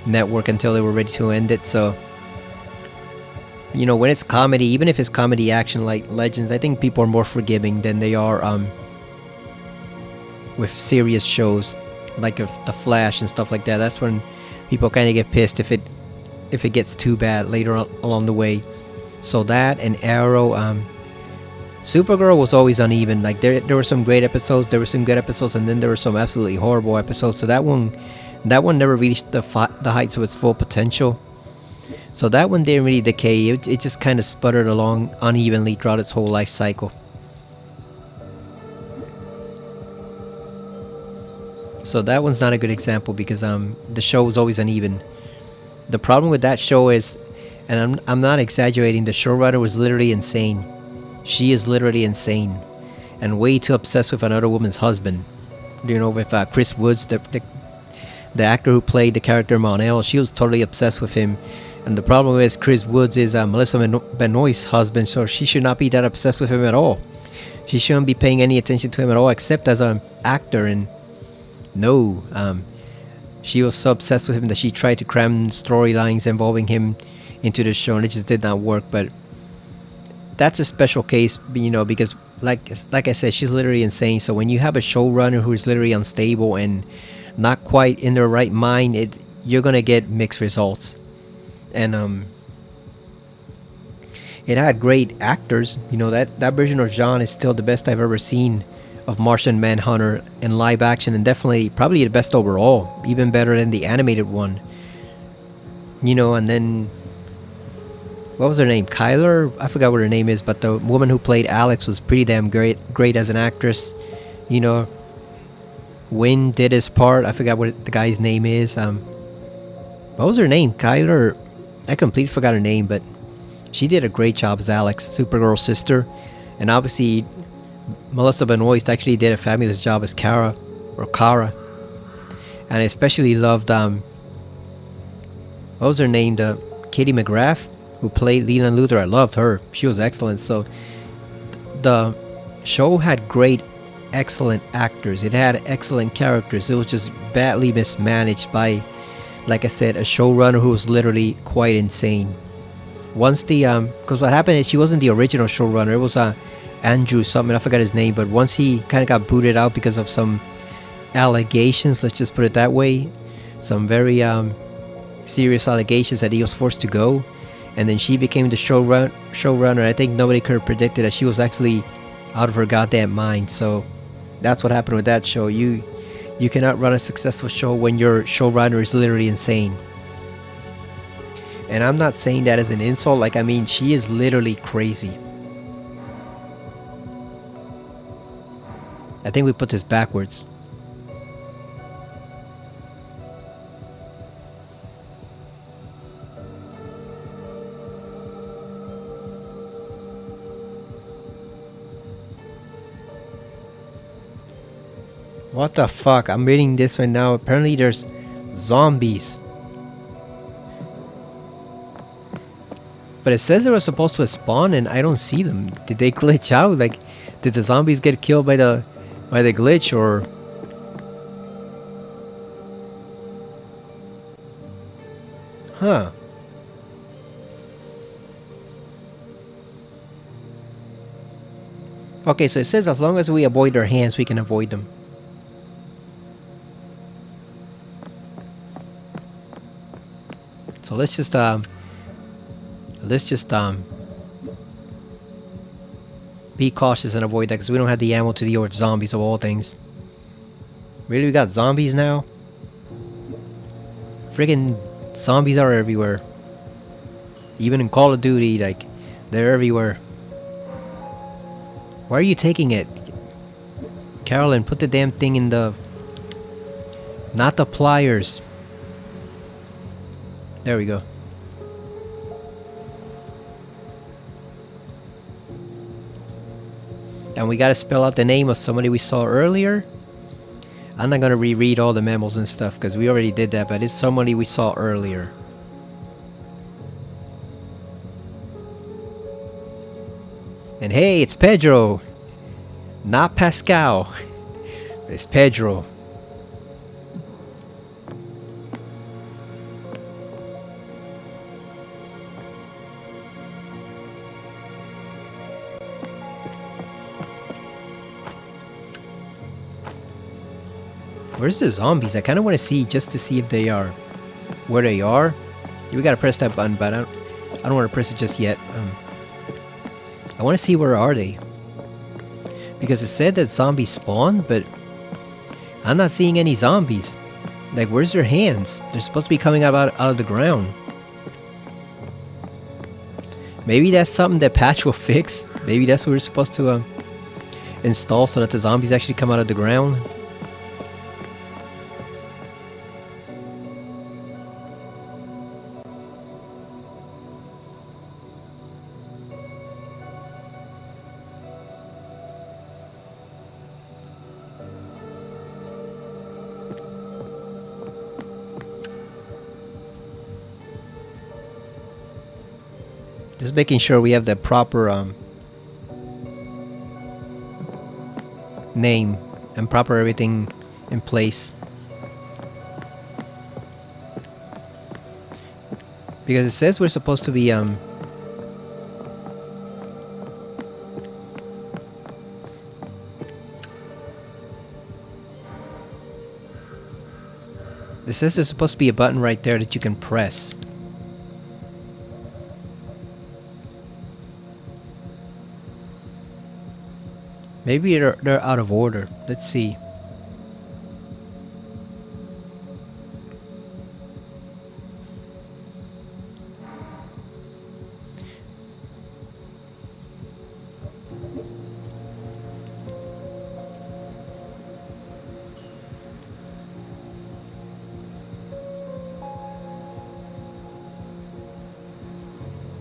network until they were ready to end it. So, when it's comedy, even if it's comedy action like Legends, I think people are more forgiving than they are with serious shows like The Flash and stuff like that. That's when people kind of get pissed if it gets too bad later on along the way. So that and Arrow, Supergirl was always uneven. Like there were some great episodes, there were some good episodes, and then there were some absolutely horrible episodes. So that one never reached the heights of its full potential. So that one didn't really decay. It just kind of sputtered along unevenly throughout its whole life cycle. So that one's not a good example because the show was always uneven. The problem with that show is, and I'm not exaggerating, the showrunner was literally insane. She is literally insane and way too obsessed with another woman's husband. With Chris Woods, the actor who played the character Mon-El, she was totally obsessed with him. And the problem is Chris Woods is Melissa Benoist's husband, so she should not be that obsessed with him at all. She shouldn't be paying any attention to him at all except as an actor. And no, she was so obsessed with him that she tried to cram storylines involving him into the show, and it just did not work. But that's a special case, because like I said, she's literally insane. So when you have a showrunner who is literally unstable and not quite in their right mind, you're gonna get mixed results. And it had great actors. That version of Jean is still the best I've ever seen of Martian Manhunter in live action, and definitely probably the best overall, even better than the animated one. And then what was her name? Kyler? I forgot what her name is, but the woman who played Alex was pretty damn great as an actress. Wynn did his part. I forgot what the guy's name is. What was her name? Kyler? I completely forgot her name, but she did a great job as Alex, Supergirl's sister. And obviously, Melissa Benoist actually did a fabulous job as Kara. And I especially loved, what was her name? The Katie McGrath, who played Leland Luthor. I loved her. She was excellent. So the show had great, excellent actors. It had excellent characters. It was just badly mismanaged by, like I said, a showrunner who was literally quite insane. Once because what happened is she wasn't the original showrunner. It was Andrew something, I forgot his name, but once he kind of got booted out because of some allegations, let's just put it that way, some very serious allegations, that he was forced to go, and then she became the showrunner. I think nobody could have predicted that she was actually out of her goddamn mind. So that's what happened with that show. You cannot run a successful show when your showrunner is literally insane. And I'm not saying that as an insult. Like, I mean, she is literally crazy. I think we put this backwards. What the fuck? I'm reading this right now. Apparently there's zombies. But it says they were supposed to spawn and I don't see them. Did they glitch out? Like, did the zombies get killed by the glitch or... Huh. Okay, so it says as long as we avoid their hands, we can avoid them. So let's just be cautious and avoid that because we don't have the ammo to deal with zombies of all things. Really, we got zombies now? Friggin' zombies are everywhere. Even in Call of Duty, like, they're everywhere. Why are you taking it? Carolyn, put the damn thing in the... Not the pliers. There we go. And we gotta spell out the name of somebody we saw earlier. I'm not gonna reread all the memos and stuff because we already did that, but it's somebody we saw earlier. And hey, it's Pedro! Not Pascal. It's Pedro. Where's the zombies? I kind of want to see just to see if they are where they are. We gotta press that button, but I don't want to press it just yet. I want to see where are they, because it said that zombies spawn, but I'm not seeing any zombies. Like, where's their hands? They're supposed to be coming out of the ground. Maybe that's something that patch will fix. Maybe that's what we're supposed to install so that the zombies actually come out of the ground. Just making sure we have the proper name and proper everything in place. Because it says we're supposed to be it says there's supposed to be a button right there that you can press. Maybe they're out of order. Let's see.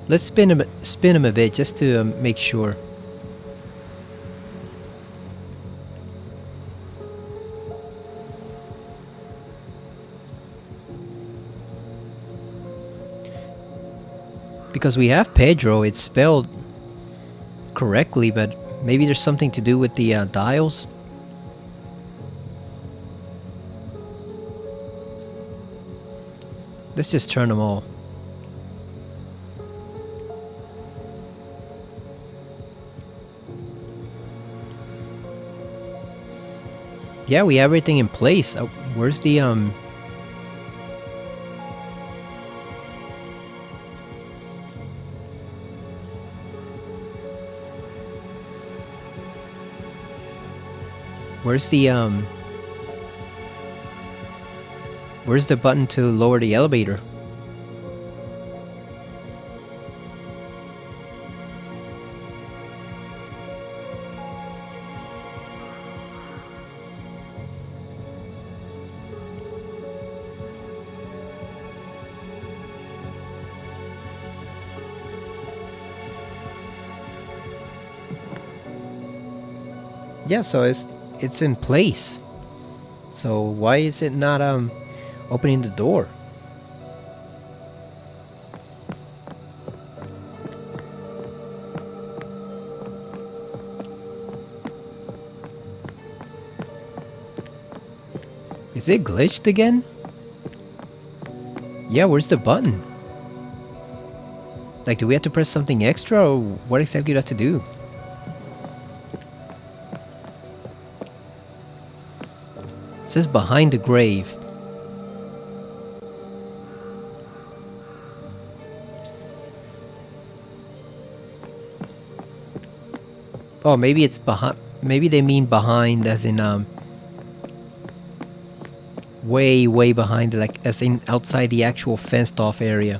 Let's spin him a bit just to make sure. Because we have Pedro, it's spelled correctly, but maybe there's something to do with the dials. Let's just turn them all. Yeah, we have everything in place. Where's the where's the button to lower the elevator? Yeah, so it's in place. So why is it not opening the door? Is it glitched again? Yeah, where's the button? Like, do we have to press something extra, or what exactly do we have to do? It says behind the grave. Oh, maybe it's behind. Maybe they mean behind as in way, way behind, like as in outside the actual fenced off area.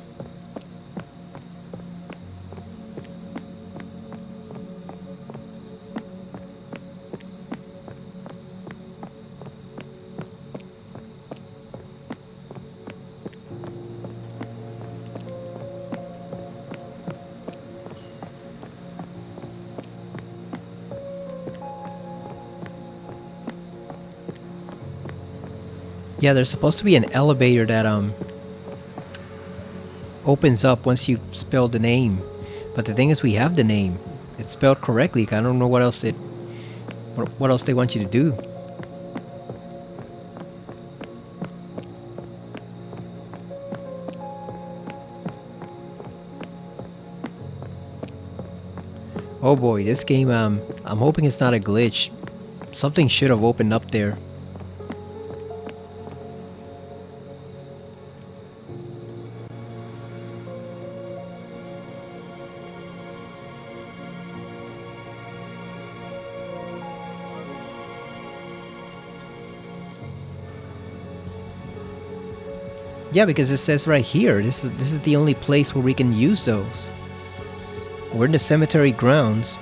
Yeah, there's supposed to be an elevator that opens up once you spell the name. But the thing is, we have the name. It's spelled correctly. I don't know what else what else they want you to do. Oh boy, this game, I'm hoping it's not a glitch. Something should have opened up there. Yeah, because it says right here, this is the only place where we can use those. We're in the cemetery grounds.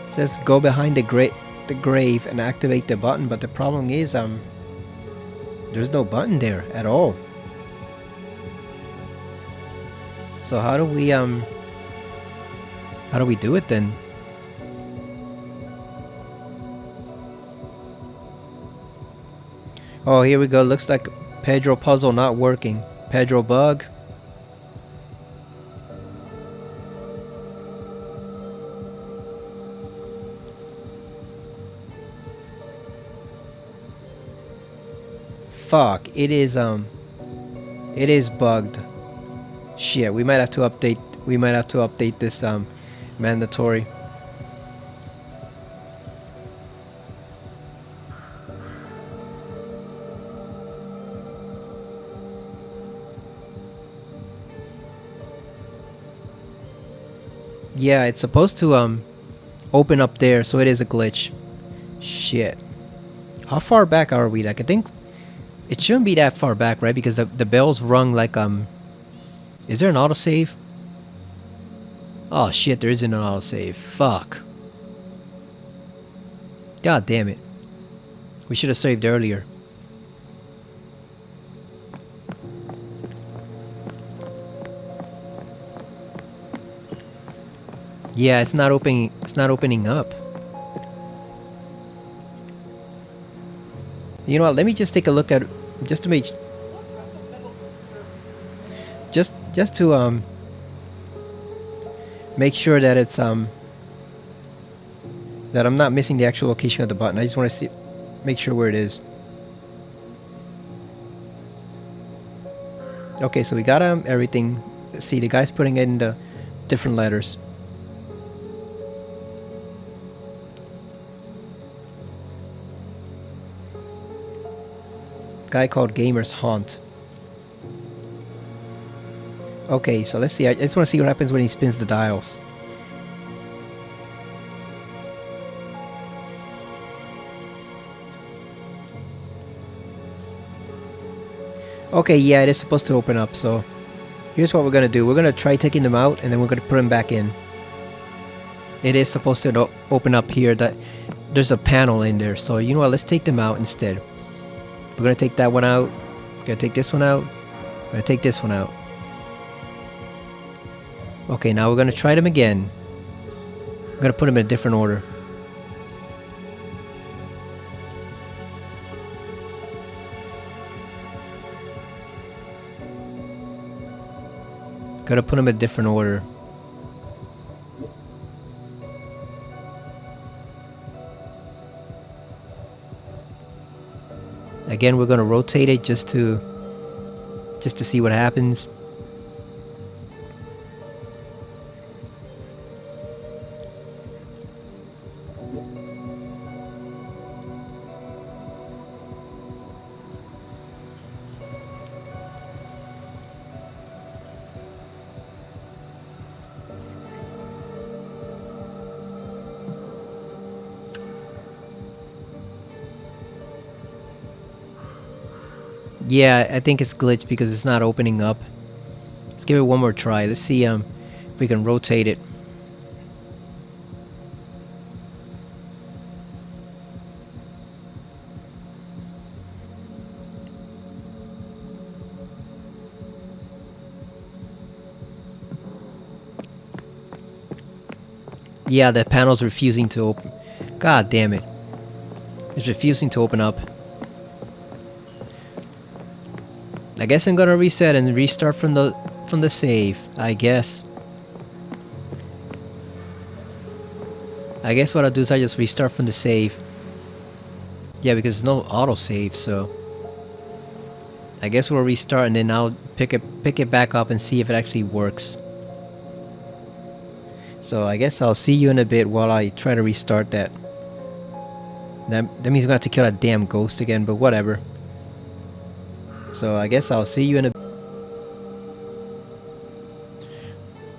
It says go behind the grave and activate the button, but the problem is there's no button there at all. So how do we do it then? Oh, here we go. Looks like Pedro puzzle not working. Pedro bug. Fuck, it is bugged. Shit, we might have to update this mandatory. Yeah, it's supposed to open up there, so it is a glitch. Shit. How far back are we? Like, I think it shouldn't be that far back, right? Because the bell's rung like is there an autosave? Oh shit, there isn't an autosave. Fuck. God damn it. We should have saved earlier. Yeah, it's not opening up. You know what? Let me just take a look at just to make just to make sure that it's that I'm not missing the actual location of the button. I just want to make sure where it is. Okay, so we got everything. Let's see, the guy's putting it in the different letters. Guy called Gamer's Haunt. Okay, so let's see. I just want to see what happens when he spins the dials. Okay, yeah, it is supposed to open up, so here's what we're gonna do. We're gonna try taking them out, and then we're gonna put them back in. It is supposed to open up here. That there's a panel in there, so you know what? Let's take them out instead. We're gonna take that one out. We're gonna take this one out. We're gonna take this one out. Okay, now we're gonna try them again. I'm gonna put them in a different order. Gotta put them in a different order. Again, we're gonna rotate it just to see what happens. Yeah, I think it's glitched because it's not opening up. Let's give it one more try. Let's see if we can rotate it. Yeah, the panel's refusing to open. God damn it. It's refusing to open up. I guess I'm gonna reset and restart from the save, I guess. I guess what I'll do is I just restart from the save. Yeah, because there's no autosave, so I guess we'll restart and then I'll pick it back up and see if it actually works. So I guess I'll see you in a bit while I try to restart that. That means I'm gonna have to kill that damn ghost again, but whatever. So I guess I'll see you in a...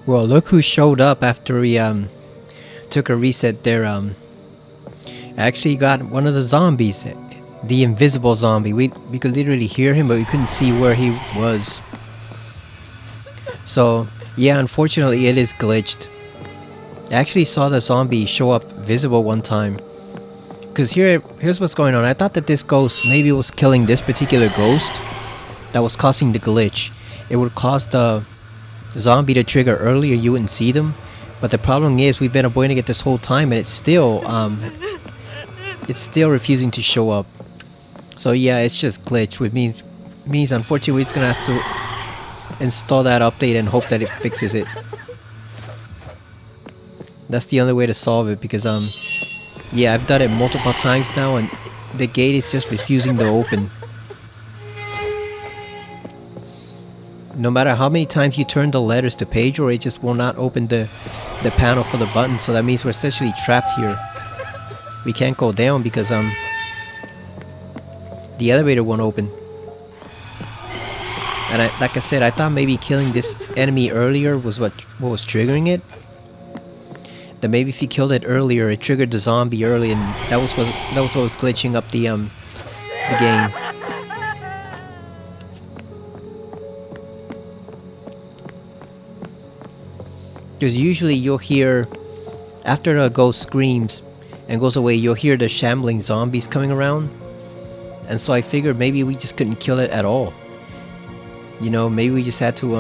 Well, look who showed up after we took a reset there. I actually got one of the zombies, the invisible zombie. We could literally hear him, but we couldn't see where he was. So yeah, unfortunately it is glitched. I actually saw the zombie show up visible one time. Because here's what's going on. I thought that this ghost maybe was killing this particular ghost that was causing the glitch. It would cause the zombie to trigger earlier, you wouldn't see them. But the problem is we've been avoiding it this whole time and it's still refusing to show up. So yeah, it's just glitch, which means unfortunately we're just gonna have to install that update and hope that it fixes it. That's the only way to solve it because yeah, I've done it multiple times now and the gate is just refusing to open. No matter how many times you turn the letters to page, or it just will not open the panel for the button. So that means we're essentially trapped here. We can't go down because the elevator won't open. And like I said, I thought maybe killing this enemy earlier was what was triggering it. That maybe if you killed it earlier, it triggered the zombie early, and that was what was glitching up the game. Because usually you'll hear, after a ghost screams and goes away, you'll hear the shambling zombies coming around. And so I figured maybe we just couldn't kill it at all. You know, maybe we just had to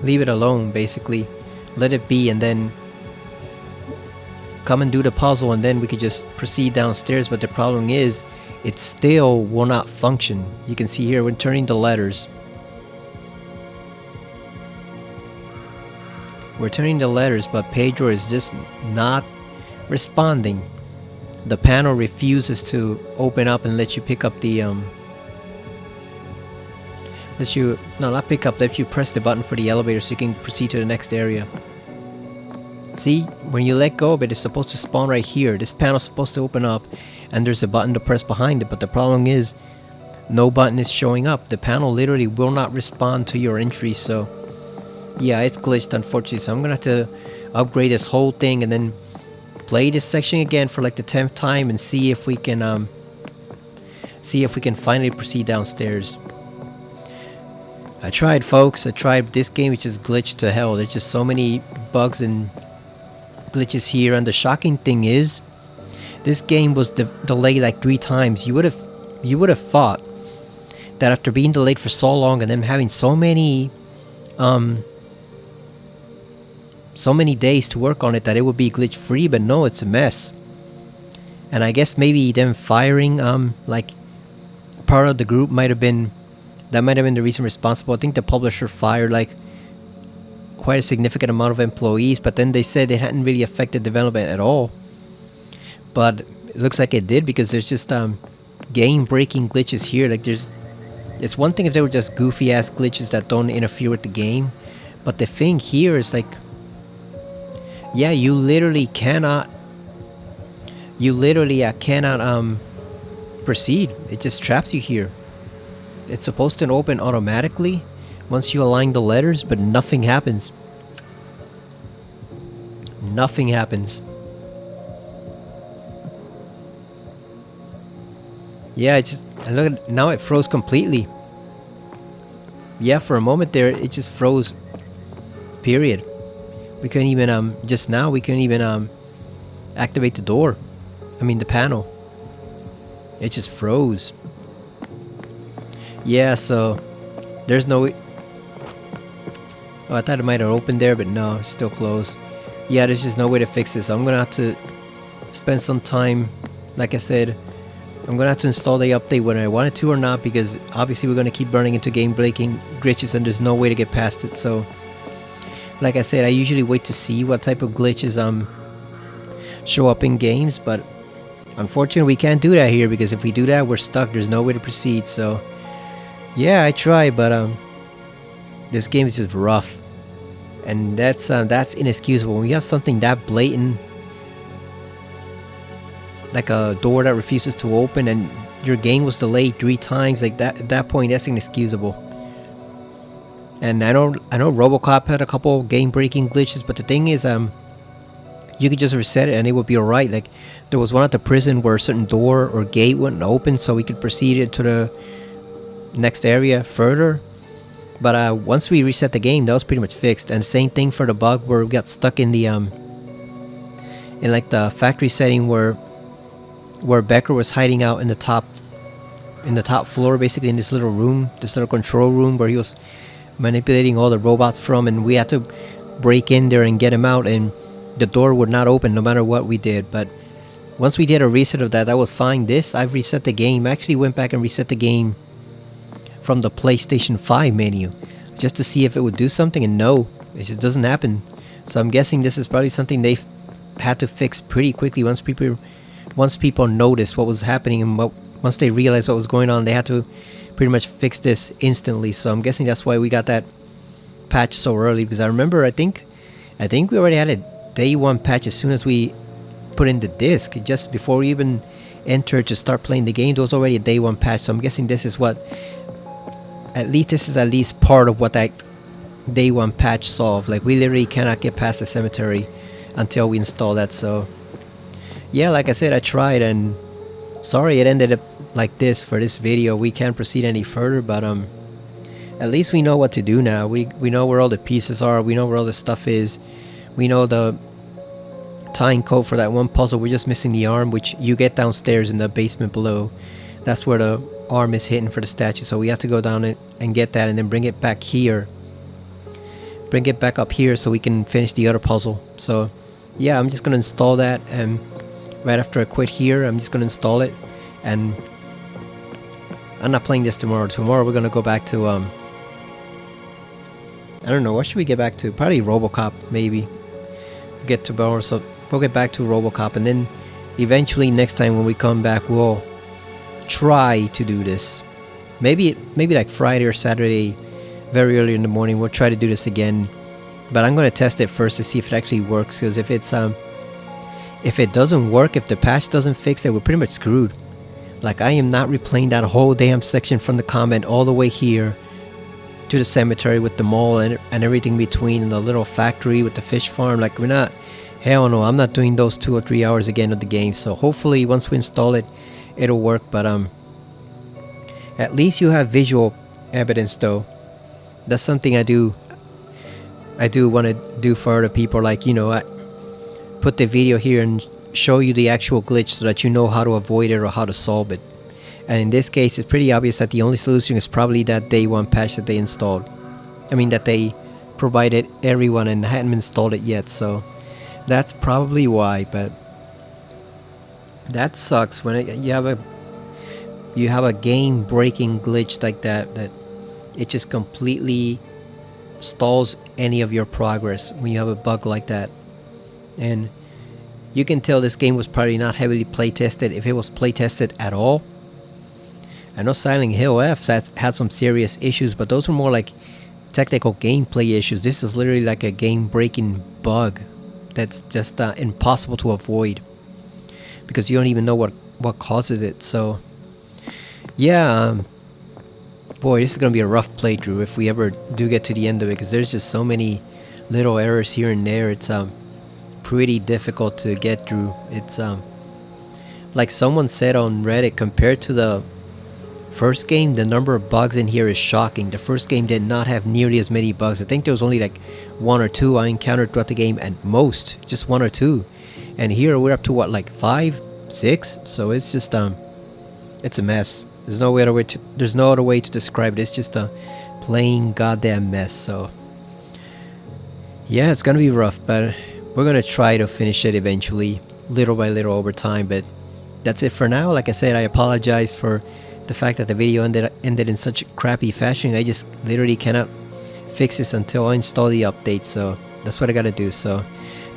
leave it alone, basically. Let it be and then come and do the puzzle and then we could just proceed downstairs. But the problem is, it still will not function. You can see here, we're turning the letters. We're turning the letters, but Pedro is just not responding. The panel refuses to open up and let you pick up the let you press the button for the elevator so you can proceed to the next area. See, when you let go of it, it's supposed to spawn right here. This panel's supposed to open up and there's a button to press behind it, but the problem is no button is showing up. The panel literally will not respond to your entry. So yeah, it's glitched, unfortunately. So I'm gonna have to upgrade this whole thing and then play this section again for like the 10th time and see if we can finally proceed downstairs. I tried, folks. I tried. This game is just glitched to hell. There's just so many bugs and glitches here, and the shocking thing is this game was delayed like 3 times. You would have thought that after being delayed for so long and them having so many days to work on it, that it would be glitch free, but no, it's a mess. And I guess maybe them firing like part of the group might have been the reason responsible. I think the publisher fired like quite a significant amount of employees, but then they said it hadn't really affected development at all. But it looks like it did, because there's just game breaking glitches here. Like it's one thing if they were just goofy ass glitches that don't interfere with the game, but the thing here is like, yeah, you literally cannot proceed. It just traps you here. It's supposed to open automatically once you align the letters, but nothing happens. Nothing happens. Yeah, and look at, now it froze completely. Yeah, for a moment there it just froze. Period. We couldn't even just now we couldn't even activate the door. I mean the panel. It just froze. Yeah, so there's no... Oh, I thought it might have opened there, but no, it's still closed. Yeah, there's just no way to fix this. So I'm gonna have to spend some time. Like I said, I'm gonna have to install the update whether I wanted to or not, because obviously we're gonna keep running into game breaking glitches and there's no way to get past it. So like I said, I usually wait to see what type of glitches show up in games, but unfortunately we can't do that here, because if we do that we're stuck. There's no way to proceed. So yeah, I tried, but this game is just rough, and that's inexcusable. When you have something that blatant, like a door that refuses to open, and your game was delayed 3 times, like that, at that point that's inexcusable. And I know RoboCop had a couple game-breaking glitches, but the thing is, you could just reset it and it would be alright. Like there was one at the prison where a certain door or gate wouldn't open, so we could proceed into the next area further. But once we reset the game, that was pretty much fixed. And the same thing for the bug where we got stuck in the in like the factory setting where Becker was hiding out in the top floor, basically in this little room, this little control room where he was manipulating all the robots from, and we had to break in there and get him out, and the door would not open no matter what we did. But once we did a reset of that was fine. I've reset the game. I actually went back and reset the game from the PlayStation 5 menu just to see if it would do something, and no, it just doesn't happen. So I'm guessing this is probably something they've had to fix pretty quickly once people noticed what was happening, and once they realized what was going on, they had to pretty much fix this instantly. So I'm guessing that's why we got that patch so early, because I remember I think we already had a day 1 patch as soon as we put in the disc. Just before we even entered to start playing the game, there was already a day 1 patch. So I'm guessing this is at least part of what that day 1 patch solved. Like we literally cannot get past the cemetery until we install that. So yeah, like I said, I tried, and sorry it ended up like this for this video. We can't proceed any further, but at least we know what to do now. We know where all the pieces are. We know where all the stuff is. We know the tying code for that one puzzle. We're just missing the arm, which you get downstairs in the basement below. That's where the arm is hidden for the statue. So we have to go down and get that, and then bring it back here. Bring it back up here so we can finish the other puzzle. So yeah, I'm just gonna install that, and right after I quit here, I'm just gonna install it. And I'm not playing this tomorrow. Tomorrow we're gonna go back to I don't know, what should we get back to? Probably RoboCop, maybe. Get to tomorrow, so we'll get back to RoboCop, and then eventually next time when we come back, we'll try to do this. Maybe like Friday or Saturday, very early in the morning, we'll try to do this again. But I'm gonna test it first to see if it actually works, because if it doesn't work, if the patch doesn't fix it, we're pretty much screwed. Like I am not replaying that whole damn section from the comment all the way here to the cemetery with the mall and everything between, and the little factory with the fish farm. Like we're not, hell no, I'm not doing those 2 or 3 hours again of the game. So hopefully once we install it, it'll work. But at least you have visual evidence though. That's something I do want to do for other people. Like, you know, I put the video here and show you the actual glitch so that you know how to avoid it or how to solve it. And in this case, it's pretty obvious that the only solution is probably that day one patch that they installed. I mean, that they provided everyone and hadn't installed it yet, so that's probably why. But that sucks when you have a game breaking glitch like that it just completely stalls any of your progress when you have a bug like that. And you can tell this game was probably not heavily play tested, if it was play tested at all. I know Silent Hill F had some serious issues, but those were more like technical gameplay issues. This is literally like a game breaking bug that's just impossible to avoid because you don't even know what causes it. So yeah, boy, this is gonna be a rough playthrough if we ever do get to the end of it, because there's just so many little errors here and there. It's pretty difficult to get through. It's like someone said on Reddit, compared to the first game, the number of bugs in here is shocking. The first game did not have nearly as many bugs. I think there was only like 1 or 2 I encountered throughout the game, at most just 1 or 2. And here we're up to what, like 5, 6? So it's just it's a mess. There's no other way to describe it. It's just a plain goddamn mess. So yeah, it's gonna be rough, but we're gonna try to finish it eventually, little by little over time. But that's it for now. Like I said, I apologize for the fact that the video ended in such crappy fashion. I just literally cannot fix this until I install the update, so that's what I gotta do. So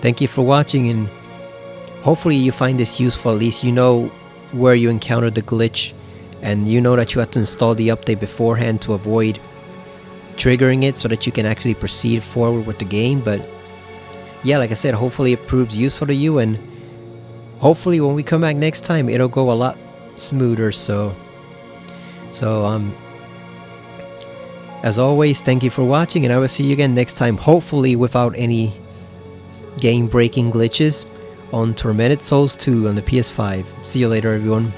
thank you for watching, and hopefully you find this useful. At least you know where you encountered the glitch, and you know that you have to install the update beforehand to avoid triggering it, so that you can actually proceed forward with the game. But yeah, like I said, hopefully it proves useful to you, and hopefully when we come back next time it'll go a lot smoother. So as always, thank you for watching, and I will see you again next time, hopefully without any game breaking glitches, on Tormented Souls 2 on the PS5. See you later, everyone.